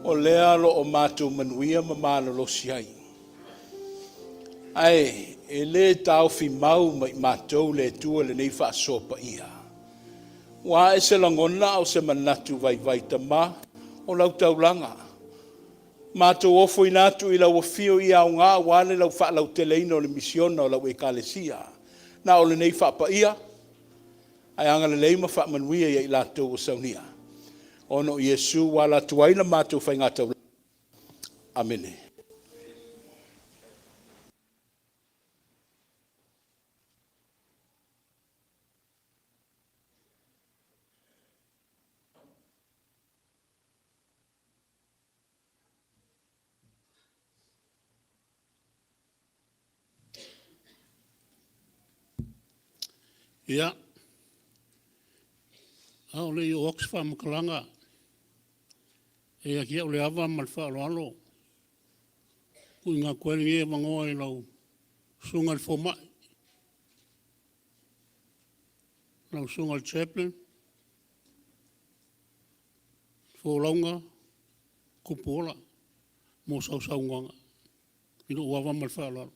o lea lo o mātou manuia ma mālo lo siai. Ai, e le tau fi mau mai mātou le tua le nei wha sopa ia. Wa e se langona o se manatu vai vai tama o lau taulanga. Mātou ofo inatu I lau ofio I au ngā wale lau wha lau teleina o le misiona o lau e kalesia. Na o le nei wha pa ia. Ai anga le leima wha manuia I lātou o saunia. Ono Yesu wala tuaina mātou whai ngā tau. Amene. Ia. Au le I Oxfam Makalanga. E aki au le awa mal whaaloalo. Kui ngā kuelingi e mangoa I lau sunga le fomai. Lau sunga le chaplain. Fōlaunga. Kupola. Mō sau nganga. Ino uawa mal whaaloalo.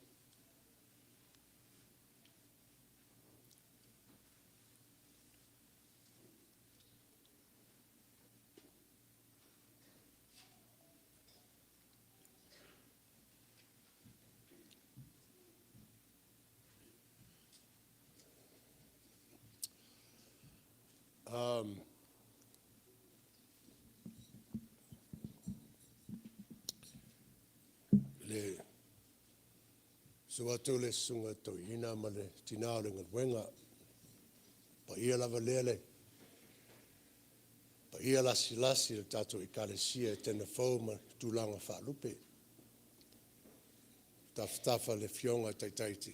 Le suatu le sunga to ina ma le tina le wenga pa ia lava lele pa ia lasi le tato I kalesia Etena Fou ma tulanga whaalupe tafa le fionga taitaiti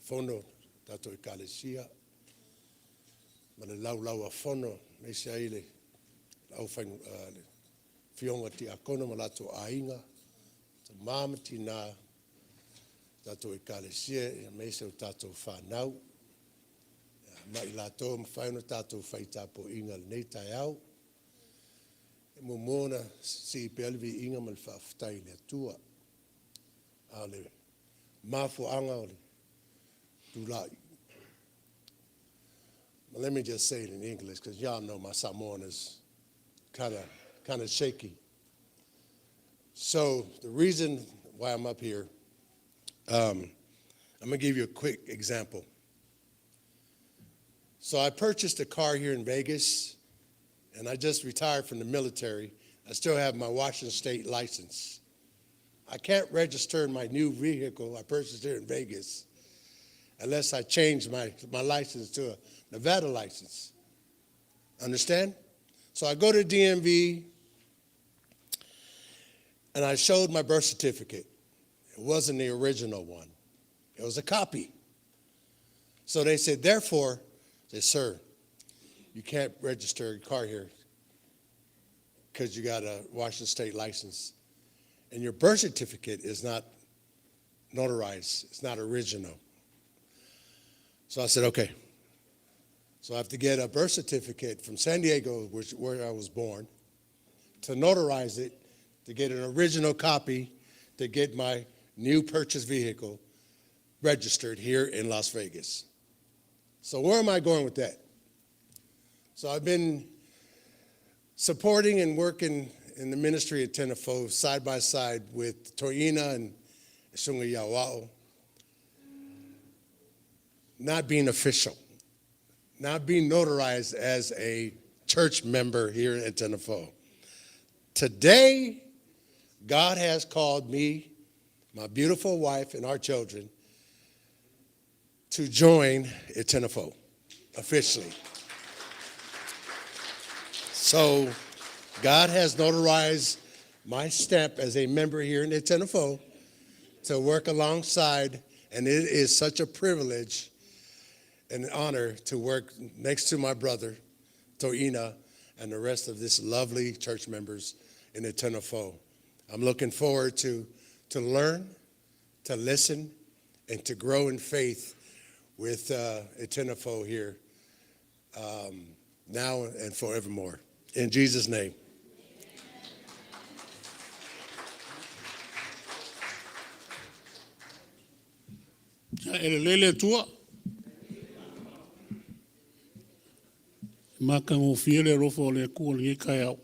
fono tato I kalesia ma le lau a fono nei se aile lau whaingu le fionga ti akona ma lato ainga ta mamati na tato I kalesia e meise o tato whanau ma I lato ma whaino tato whaitapo inga le nei tai au e mo mona si pelvi inga ma le whaftai le atua a le mafu anga o le tulai. Well, let me just say it in English because y'all know my Samoan is kind of shaky. So the reason why I'm up here, I'm going to give you a quick example. So I purchased a car here in Vegas, and I just retired from the military. I still have my Washington State license. I can't register my new vehicle I purchased here in Vegas unless I change my license to a Nevada license. Understand? So I go to DMV, and I showed my birth certificate. It wasn't the original one. It was a copy. So they said, therefore, they said, sir, you can't register a car here because you got a Washington State license. And your birth certificate is not notarized. It's not original. So I said, okay. So I have to get a birth certificate from San Diego, where I was born, to notarize it, to get an original copy, to get my new purchased vehicle registered here in Las Vegas. So where am I going with that? So I've been supporting and working in the ministry at Etena Fou side by side with Toina and Sunga Yawao, not being official, not being notarized as a church member here at Etena Fou. Today, God has called me, my beautiful wife, and our children to join Etena Fou officially. So God has notarized my stamp as a member here in Etena Fou to work alongside, and it is such a privilege and an honor to work next to my brother, Toina, and the rest of this lovely church members in Etena Fou. I'm looking forward to learn, to listen, and to grow in faith with Etena Fou here now and forevermore. In Jesus' name. Lele tua. Maka ngō whiele rofo le kua li kai au.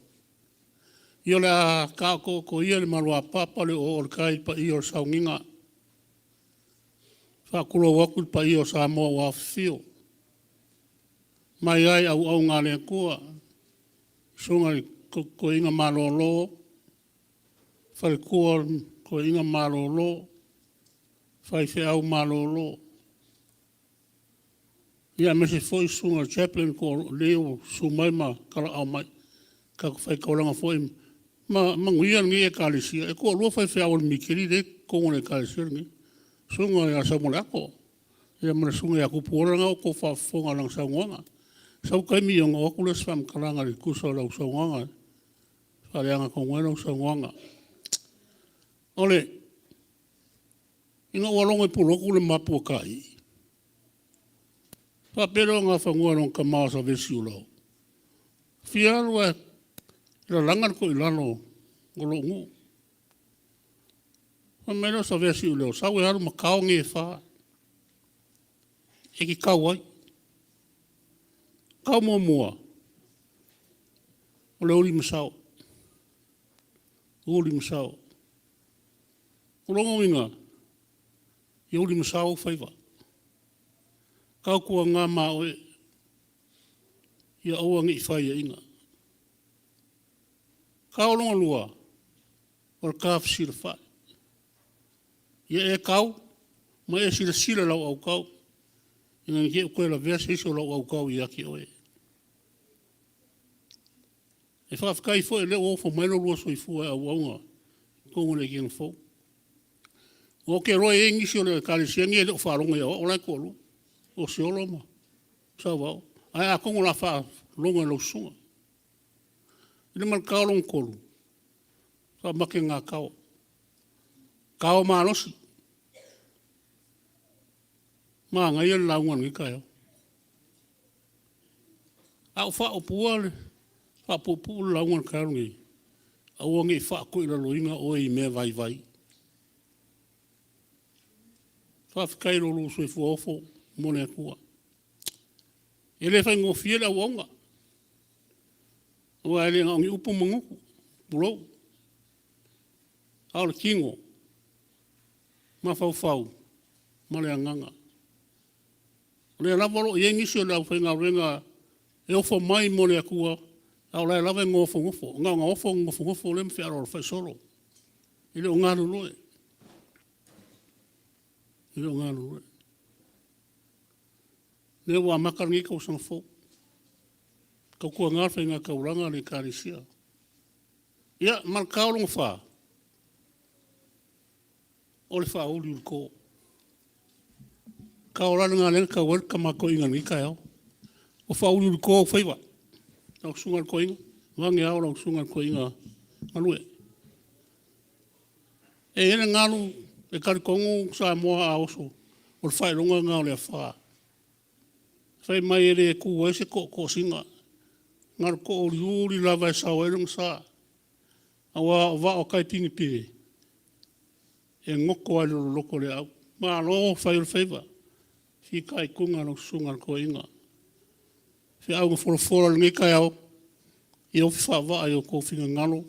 Io le a kako ko ia le marua papa le o kai pa i o saunginga. Whakuro waku pa i o Samoa wa whio. Mai ai au ngā le kua. Sunga ko inga malolo. Whare kua ko inga malolo. Whai whi au malolo. Ia mese foi sunga chaplain ko leo sumaima kala au mai. Ka whai kauranga foi. Manguia ngi e kalisia. E ko lua whai whi au mikiri de kongone kalisia ngi. Sunga ia samole ako. Ia mana sunga ia kupuoranga o ko whafonga lang saungonga. Sau kaimi yung okule swam kalanga li kusa lau saungonga. Whaleanga kongwena o saungonga. Ole. Inga walonga i puloku le mapu kai. Papero ngā whangua nō ka maa sa vesi ulau. Whiaru e ila langar ko ilano ngolongu. Whamero sa vesi ulau. Sau e haru makao nge wha. Eki kau ai. Kau mua mua. O le uri masao. Uri masao. Ulongo inga. I uri masao whaiva. Kau kua ngā mao e. Ia auangi I whai inga. Kau longa lua. O ka whasira whai. Ia e kau. Ma e sira lau au kau. Inga nge o koe la vese iso lau au kau I aki oe. E whawhikai fo e leo ofo mailo lua so I fua e au aunga. Kongone ki ngā fo. O ke roe e ngisi o le kalisia nge leo wharonga ia o lai kolu. O se olo ma. Sa wau. Ai a kongo la wha longa lau sunga. Ine man kao long kolu. Sa make ngā kao. Kao maa losi. Maa ngai ele laungan ngi kai au. Au wha o puale. Wha pupu laungan kai au ngi. Au angi wha koe la loinga o I mea vai vai. Wha whikai lo lo soi fuofo. Mone kua. Ele whai ngō whiele au aunga. Ua ele ngi upu manguku. Pulou. Aole kingo. Ma fau fau. Ma le anganga. Le lavalo I engisi o le au whai ngā renga. E ofo mai mone kua. Au lai lawe ngō whungufo. Ngā ofo ngō whungufo le mwhi aro whai solo. Ile o ngāru loe. Ile o ngāru loe. Ne wa makarngi ka usang fo. Ka kua ngarwha ngā kauranga le karisia. Ia, man kaurong wha. O le wha uli ulko. Kauranga ngā lenga ka werka mako inga ngi kai au. O wha uli ulko whaiwa. Au sungar ko inga. Wangi au au sungar ko inga. Malue. E ene ngalu e karikongu Samoa a oso. O le whailonga ngā o le wha. Whai mai ere e kua ese ko singa. Ngar ko uri lava e sao e rung sa. Awa wa o kai tingi pire. E ngoko ai loko le au. Ma lo whai ur whaiva. Fi kai kunga no sunga ko inga. Fi au ngafora ngi kai au. I o wha wa ai o ko finga ngalo.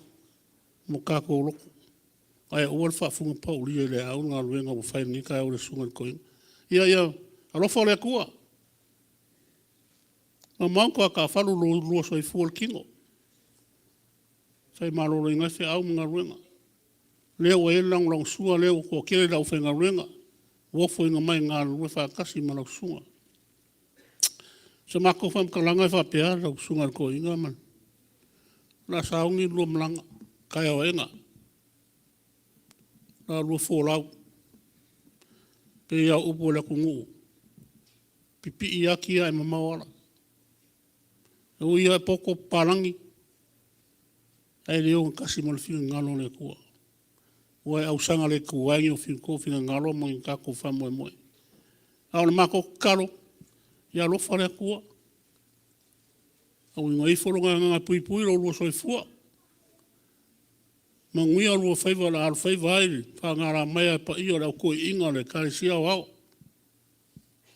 Mo kako loko. Ai o wha funga pa uri e le au ngā luenga o whai ngi kai au le sunga ko inga. Ia. Alofa le kua. Ma manko a ka whalu lua so I fuol kingo. Sai maroro inga se au mga ruenga. Leo e lang sua leo ko kere lau whenga ruenga. Wofo inga mai ngā rue whakasi ma lau sunga. Se mako wham kalanga I whapea lau sunga ko inga man. La saungi lua mlanga. Kai au enga. La lua fōlau. Pe ia upo le kungu. Pipi ia kia e mamawala. E ui ai poko parangi. Ai leo kasi mo le whina ngalo le kua. Ua e au sanga le kuangi o whina ngalo mo i kako whamoe moe. Au le mako karo. Ia lofa le kua. Au inga i whoronga ngā pui pui ro lua soifua. Manguia lua whaiva la aru whaiva airi. Whangara mai pa iyo rau koe inga le karisia o au.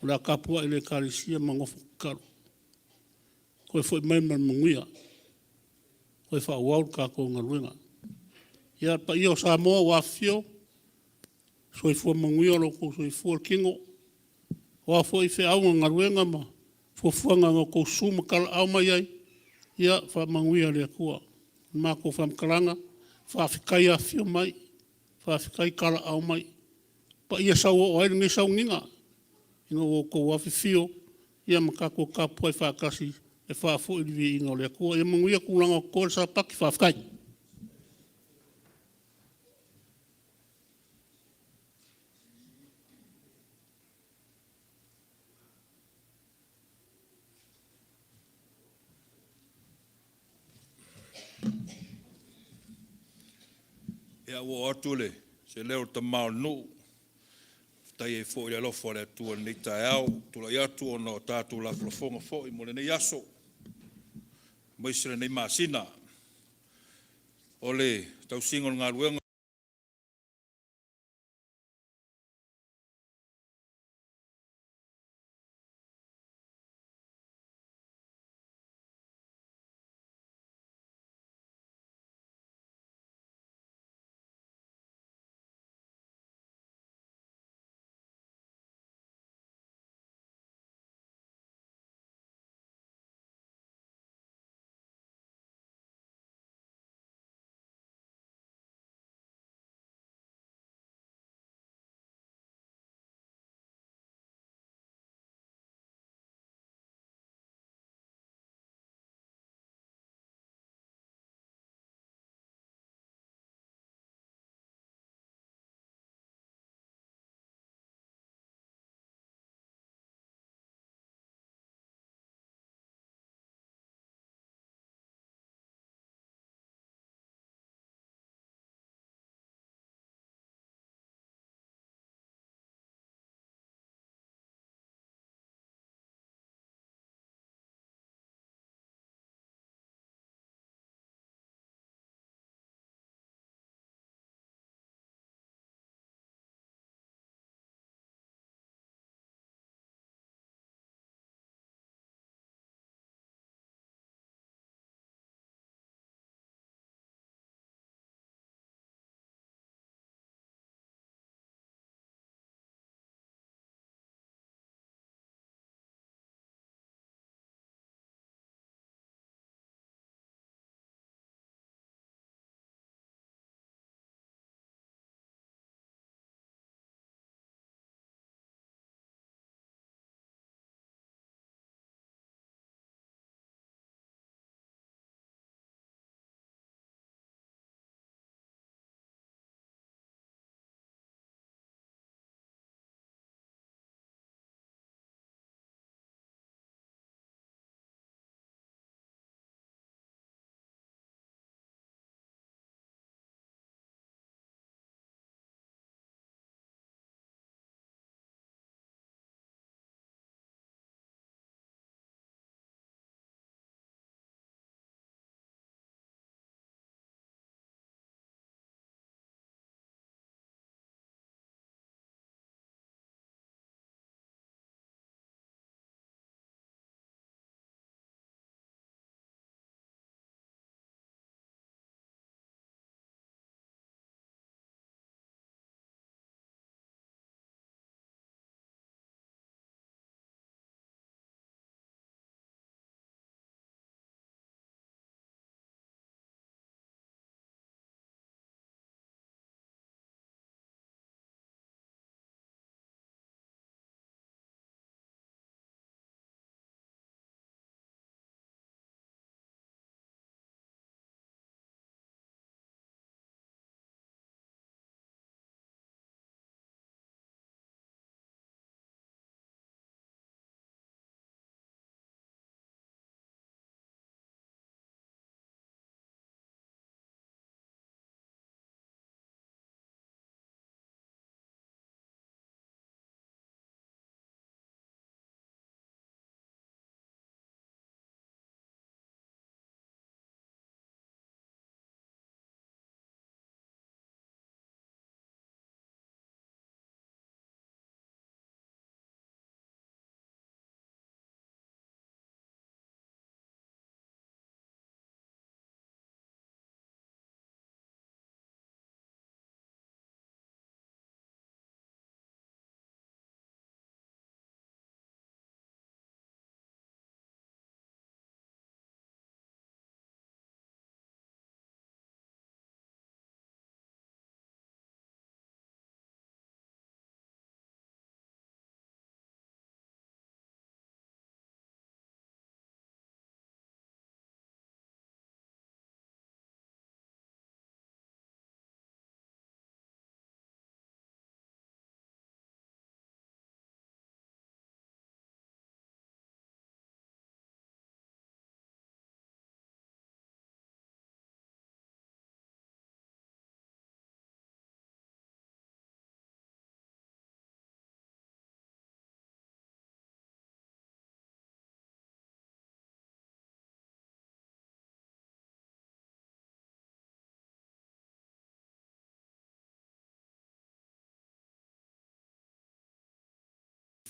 La kapua i le karisia mangofu karu. Koe fwoi mai man manguia. Koe wha uaur kako ngā ruenga. Ia pa iyo Samoa wafio. Soifua manguia loko soifua kingo. Wafo i whi aunga ngā ruenga ma. Fuafuanga ngā kou suma kala au mai ai. Ia wha manguia lea kua. Mako whamkaranga. Whaafikai a fio mai. Whaafikai kala au mai. Pa ia sau o aere ngi sau nginga. Ino o kou wafi fio. Ia makako kapua i whaakasi. E whaafo i rivi inga lea kua. Ia manguia kulanga o kore sa paki whaafikai. Ia o atule, se leo ta mau nu. Tai e fo ia lofo le tuana'i Taeao, tula ia tu ono tātou la profonga fo i mole nei aso. Moisere nei masina. Ole, tau singon ngā ruenga.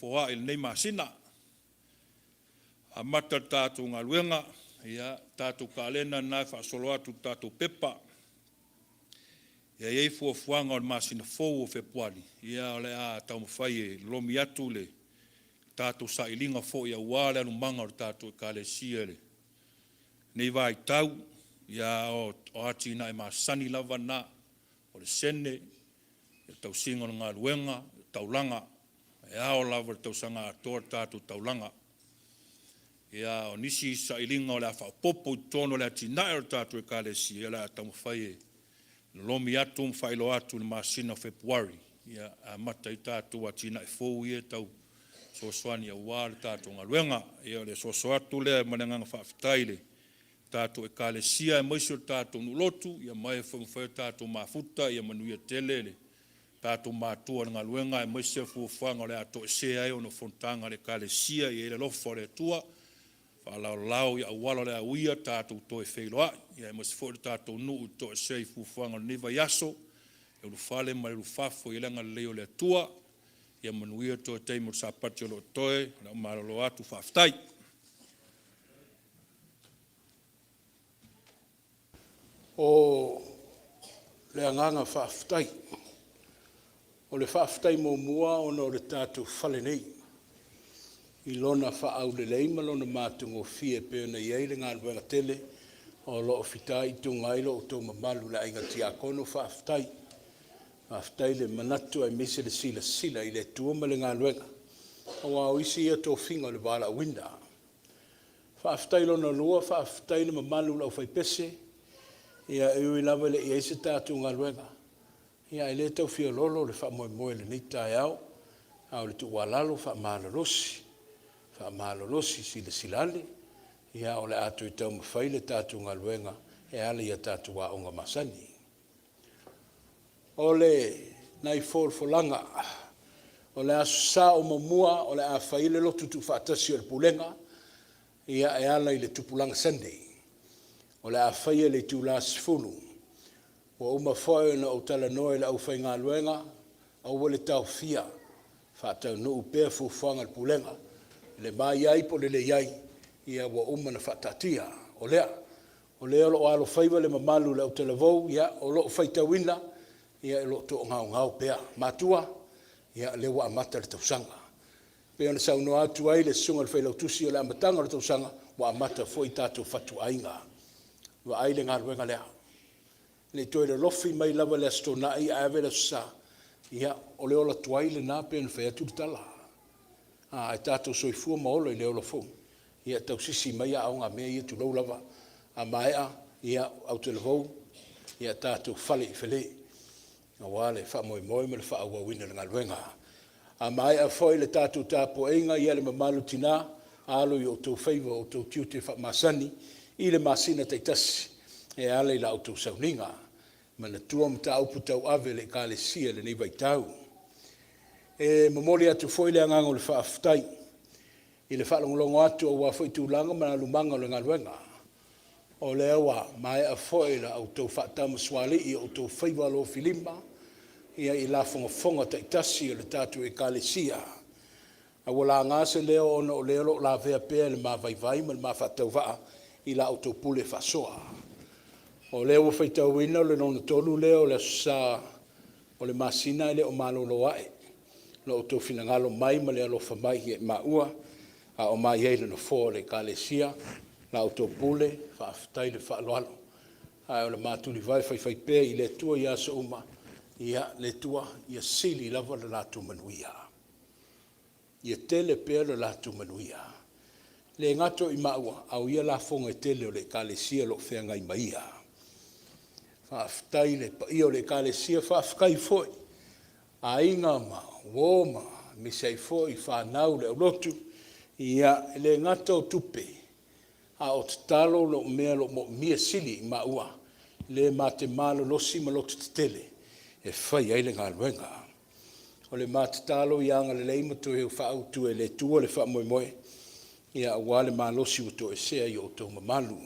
foa il nei masina. A mata tātou ngā luenga, ia tātou kālena nai whaasolo atu tātou pepa. Ia iei fuafuanga o le masina fou o Februari. Ia ole a tau mawhai e lomi atu le tātou sa ilinga fo ia wale anu manga o tātou e kālesia le. Nei vai tau, ia o atina e masani lava na, o le sene, ia tau singa o ngā luenga, taulanga, e ao lava le tau sanga atoa tātou taulanga. Ia o nisi sa ilinga o le a whaopopo i tono le atina e o tātou e kālesia, ia le a tau mawhai e lomi atu mwhailo atu le masina o Februari. Ia a mata i tātou atina e fou ia tau soaswani a wale tātou ngā luenga. Ia le soaswa atu lea manenganga whaafitaile. Tātou e kālesia e maisi o tātou nulotu. Ia mai e whangwhai tātou mafuta. Ia manuia tele le tātou mātua ngā luenga e maisi e fuafanga le ato e sea e ono fontanga le kālesia. Ia le lofo le tua. Whalao ia awalo le awia tātou to e wheiloa. Ia e maisi fōre tātou nuu to e sea i fuafanga le niva yaso. E ulu whale ma le ufafo i lenga le leo le tua. Ia manuia to e teimo sa pati o lo toe. Na maralo atu whaftai. O le anganga whaftai. O le whaftai mo mua o no le tātou whale nei. I lona whaau le leima lona mātungo fie pēna i eile ngā ruenga tele. O lo o fitai tungailo o tō mamalu le ainga tiakono whaftai. Whaftai le manatu ai mese le sila i le tuama le ngā ruenga. O au isi ia tō whinga le wala winda. Whaftai lona lua, whaftai le mamalu lau whai pese. Ia e ui lava le i eise tātou ngā ruenga. Ia e le tau fia lolo le wha moe moe le nita e au. Au le tu walalo wha malolosi. Wha malolosi si le silale. Ia o le atu i tau mawhai le tātou ngā ruenga. E ale ia tātou wa onga masani. O le nai folanga. O le asu sa o mamua o le a whaile lo tutu whaatasi o le pulenga. Ia e ala i le tupulanga Sunday. O le a whaia le tūla sifunu. O uma whaia na o tala noe le au whai ngā luenga. Au wale tau fia. Whaatau no upea fuwhanga le pulenga. Le mai ai po le iai. Ia wa uma na whaatatia. O lea. O lea lo alo whaiva le mamalu le au tala vau. Ia o lo whai tawina. Ia e lo to ngau pea. Matua. Ia le wa amata le tausanga. Pea na sauno atu ai le sunga le whailau tusi o le amatanga le tausanga. Wa amata fo i tātou whatu ainga. Wa aile ngā ruenga lea. Le toi le lofi mai lava le tuana'i awe le sa. Ia o le ola tuaile nā pēn whea tūtala. E tātou soifua maolo i le ola fōng. Ia tau sisi mai a aonga mea ia tu lau lava. A maea ia au te levou. Ia tātou whale i whele. A wale wha moe moe me le wha aua wina le ngā ruenga. A maea foi le tātou tāpo einga ia le mamalu tina. Alo i o tau whaiva o tau tiute wha masani. I le masina taitasi, e ale la auto sauninga, ma na tua mta aupu tau ave le ka le sia le nei vaitau. E mamori atu foi le angango le whaaftai, i le whaalongolongo atu o wafoi tūlanga ma na lumanga le ngaruenga. O le awa, mai a foi la auto whaatama swali i o tau whaiva lo filima, ia i la fonga taitasi o le tatu e ka le sia. A wala ngase leo ono o leo la vea pea le ma vaivai ma le ma whaatau vaa, i la autopule fasoa. O leo whaitau wina o le nona tolu leo le sa o le masina i le o malolo ae. Lo auto finangalo mai ma le alofa mai he maua a o mai eile no fo le kalesia la autopule whaaftai le whaaloalo. A o le matuli vai whai pē i le tua i asa uma ia le tua ia sili lava le latu manuia. Ia tele pē le latu manuia. Le ngato i maua, au ia la fonga e tele o le kalesia lo whenga i maia. Whaaftai le pa ia o le kalesia whaafkai foi. A inga ma, woma, misai foi, whanau le ulotu, ia le ngato tupe. A o tatalo lo mea lo mo mia sili i maua. Le mate malo lo sima lo tele. E whai aile ngā luenga. O le mate talo i anga le leima tu heu whaautu e le tua le wha moe moe. Ia wale malosi o to e sea i o tau mamalu.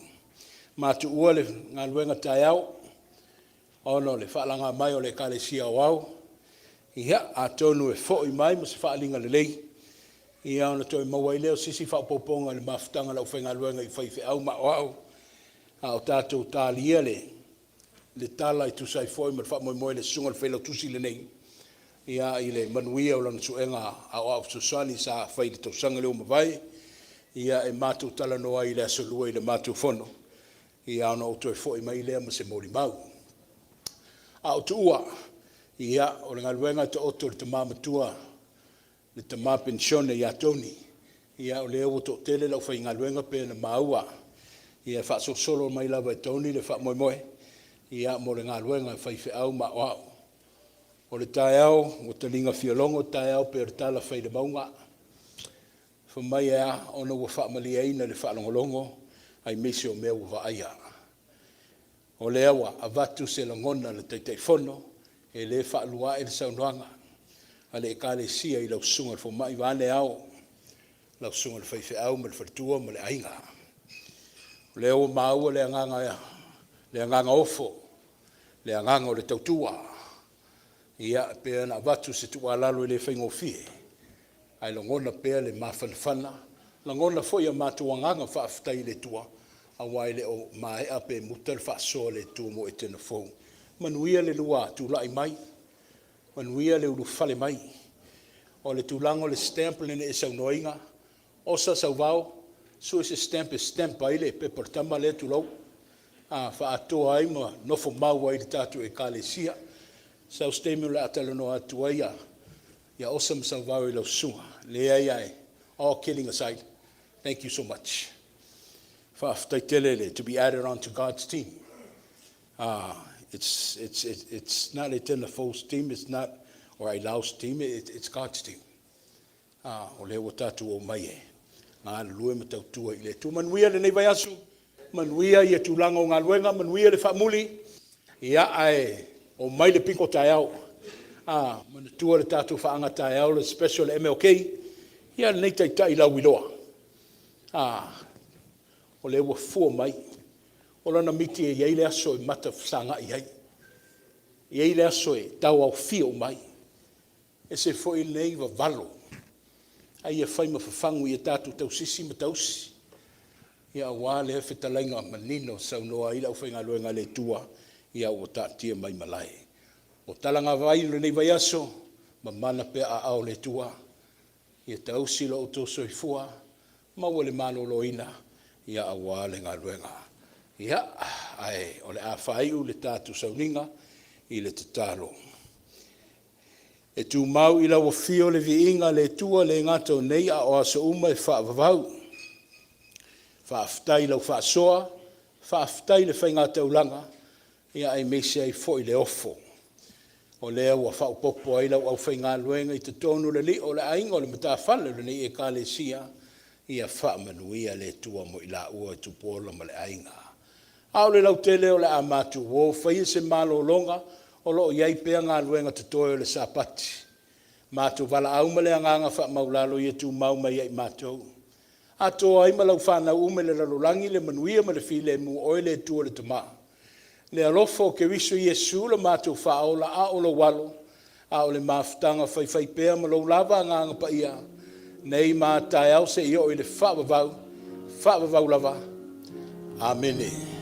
Matu ua le ngā luenga tai au. Ono le whaalanga mai o le kalesia o au. Ia a tonu e fo i mai ma se whaalinga le lei. Ia ona toi mawai leo sisi whapoponga le mafutanga lau whaingaluenga I whaiwhi au mao o tātou tālia le tala I tusai foi ma wha moe le sunga le whailau tusi le nei. Ia I le manuia o lana suenga au susani sa whai le tausanga leo mawai. Ia e mātou tala noa I le asolua I le mātou whono. Ia ona o toi foi mai lea ma se mori mau. O tu ua, ia o le ngaluenga te oto le tamamatua le tama pensione ia toni. Ia o le ewo to tele lau whai ngaluenga pe na maua. Ia wha so solo mai lava I toni le wha moe moe. Ia mo le ngaluenga whai au ma wao. O le tae au, o te linga fiolongo tae au pe o le tala whai le maunga. Wha mai ea, ona ua wha mali eina le wha longolongo, ai mesi o mea ua aia. O le awa, a vatu se langona le teitei fono, e le wha lua e le saunuanga. A le kale sia I lau sunga le fomai wane au, lau sunga le whaife au, ma le wharitua, ma le ainga. O le awa maua le anganga ea, le anganga ofo, le anganga o le tautua. Ia pea na vatu se tua lalo I le whaingofie. Ai langona pea le mawhanawhana, langona foi a mātuanganga whaafitai le tua, a wai le o mai a pe mutal whaasoa le tua mo Etena Fou. Manuia le lua tūlai mai, manuia le ulu whale mai, o le tūlango le stamp le ne e saunoinga, osa sauvao, so se stamp e stamp ai le pe portama le tūlau, a whaatoa ai ma nofo mau ai le tātu e kāle sia, sau stemi le atalano atua ia, ia osa msauvao I lau sunga, le ai ai, all kidding aside, thank you so much. To be added on to God's team. It's not Etena Fou's team, it's not, or Ailao's team, it's God's team. O le o tatu o mai e. Ngā lue ma tautua I le tu. Manuia le nei vai asu, manuia I e tūlanga o ngā luenga, manuia le whaamuli, ia ai o mai le piko tai au. Mana tua le tatu whaanga tai au, le special MLK, ia le nei tai lau iloa. O le ua fua mai, o lana miti e iei le aso e mata sanga I hei. Iei le aso e tau au fio mai. E se foi nei wa valo. Ai e whai ma whafangu I e tātu tau sisi ma tausi. Ia wā le whetalainga manino sau noa I lau whainga luenga le tua. Ia o tātia mai malai. O talanga vai le nei vai aso, ma mana pe a au le tua. Ia tausi lo o toso I fua, ma wale malo loina. Ia awa le ngā luenga. Ia, ai, o le a whaiu le tātu sauninga I le tatalo. E tū mau I lau fio le viinga le tua le ngato nei a o asa uma e whaavavau. Whaaftai lau whaasoa, whaaftai le whaingata ulanga, ia ai mesia I fo I le ofo. O lea ua whaupopo ai lau au whainga luenga I te tonu le li o le ainga o le matawhala le nei e ka le sia. Ia whaamanuia le tua mo I la ua I tupola ma le ainga. Au le lau tele o le amatu wo, whaia se malo longa, o lo iai pea ngā luenga te toi o le sapati. Mātou wala au ma le anganga wha maulalo I tu mau mai ai mātou. A toa ai ma lau whanau ume le lalolangi le manuia ma le file mu oi le tua le tama. Le alofo ke wiso Yesu le mātou whaola a o lo walo, a o le mafutanga whai pea ma lau lava nganga pa ia. Nei mā tai au se I o I le whaavavau lava. Amene.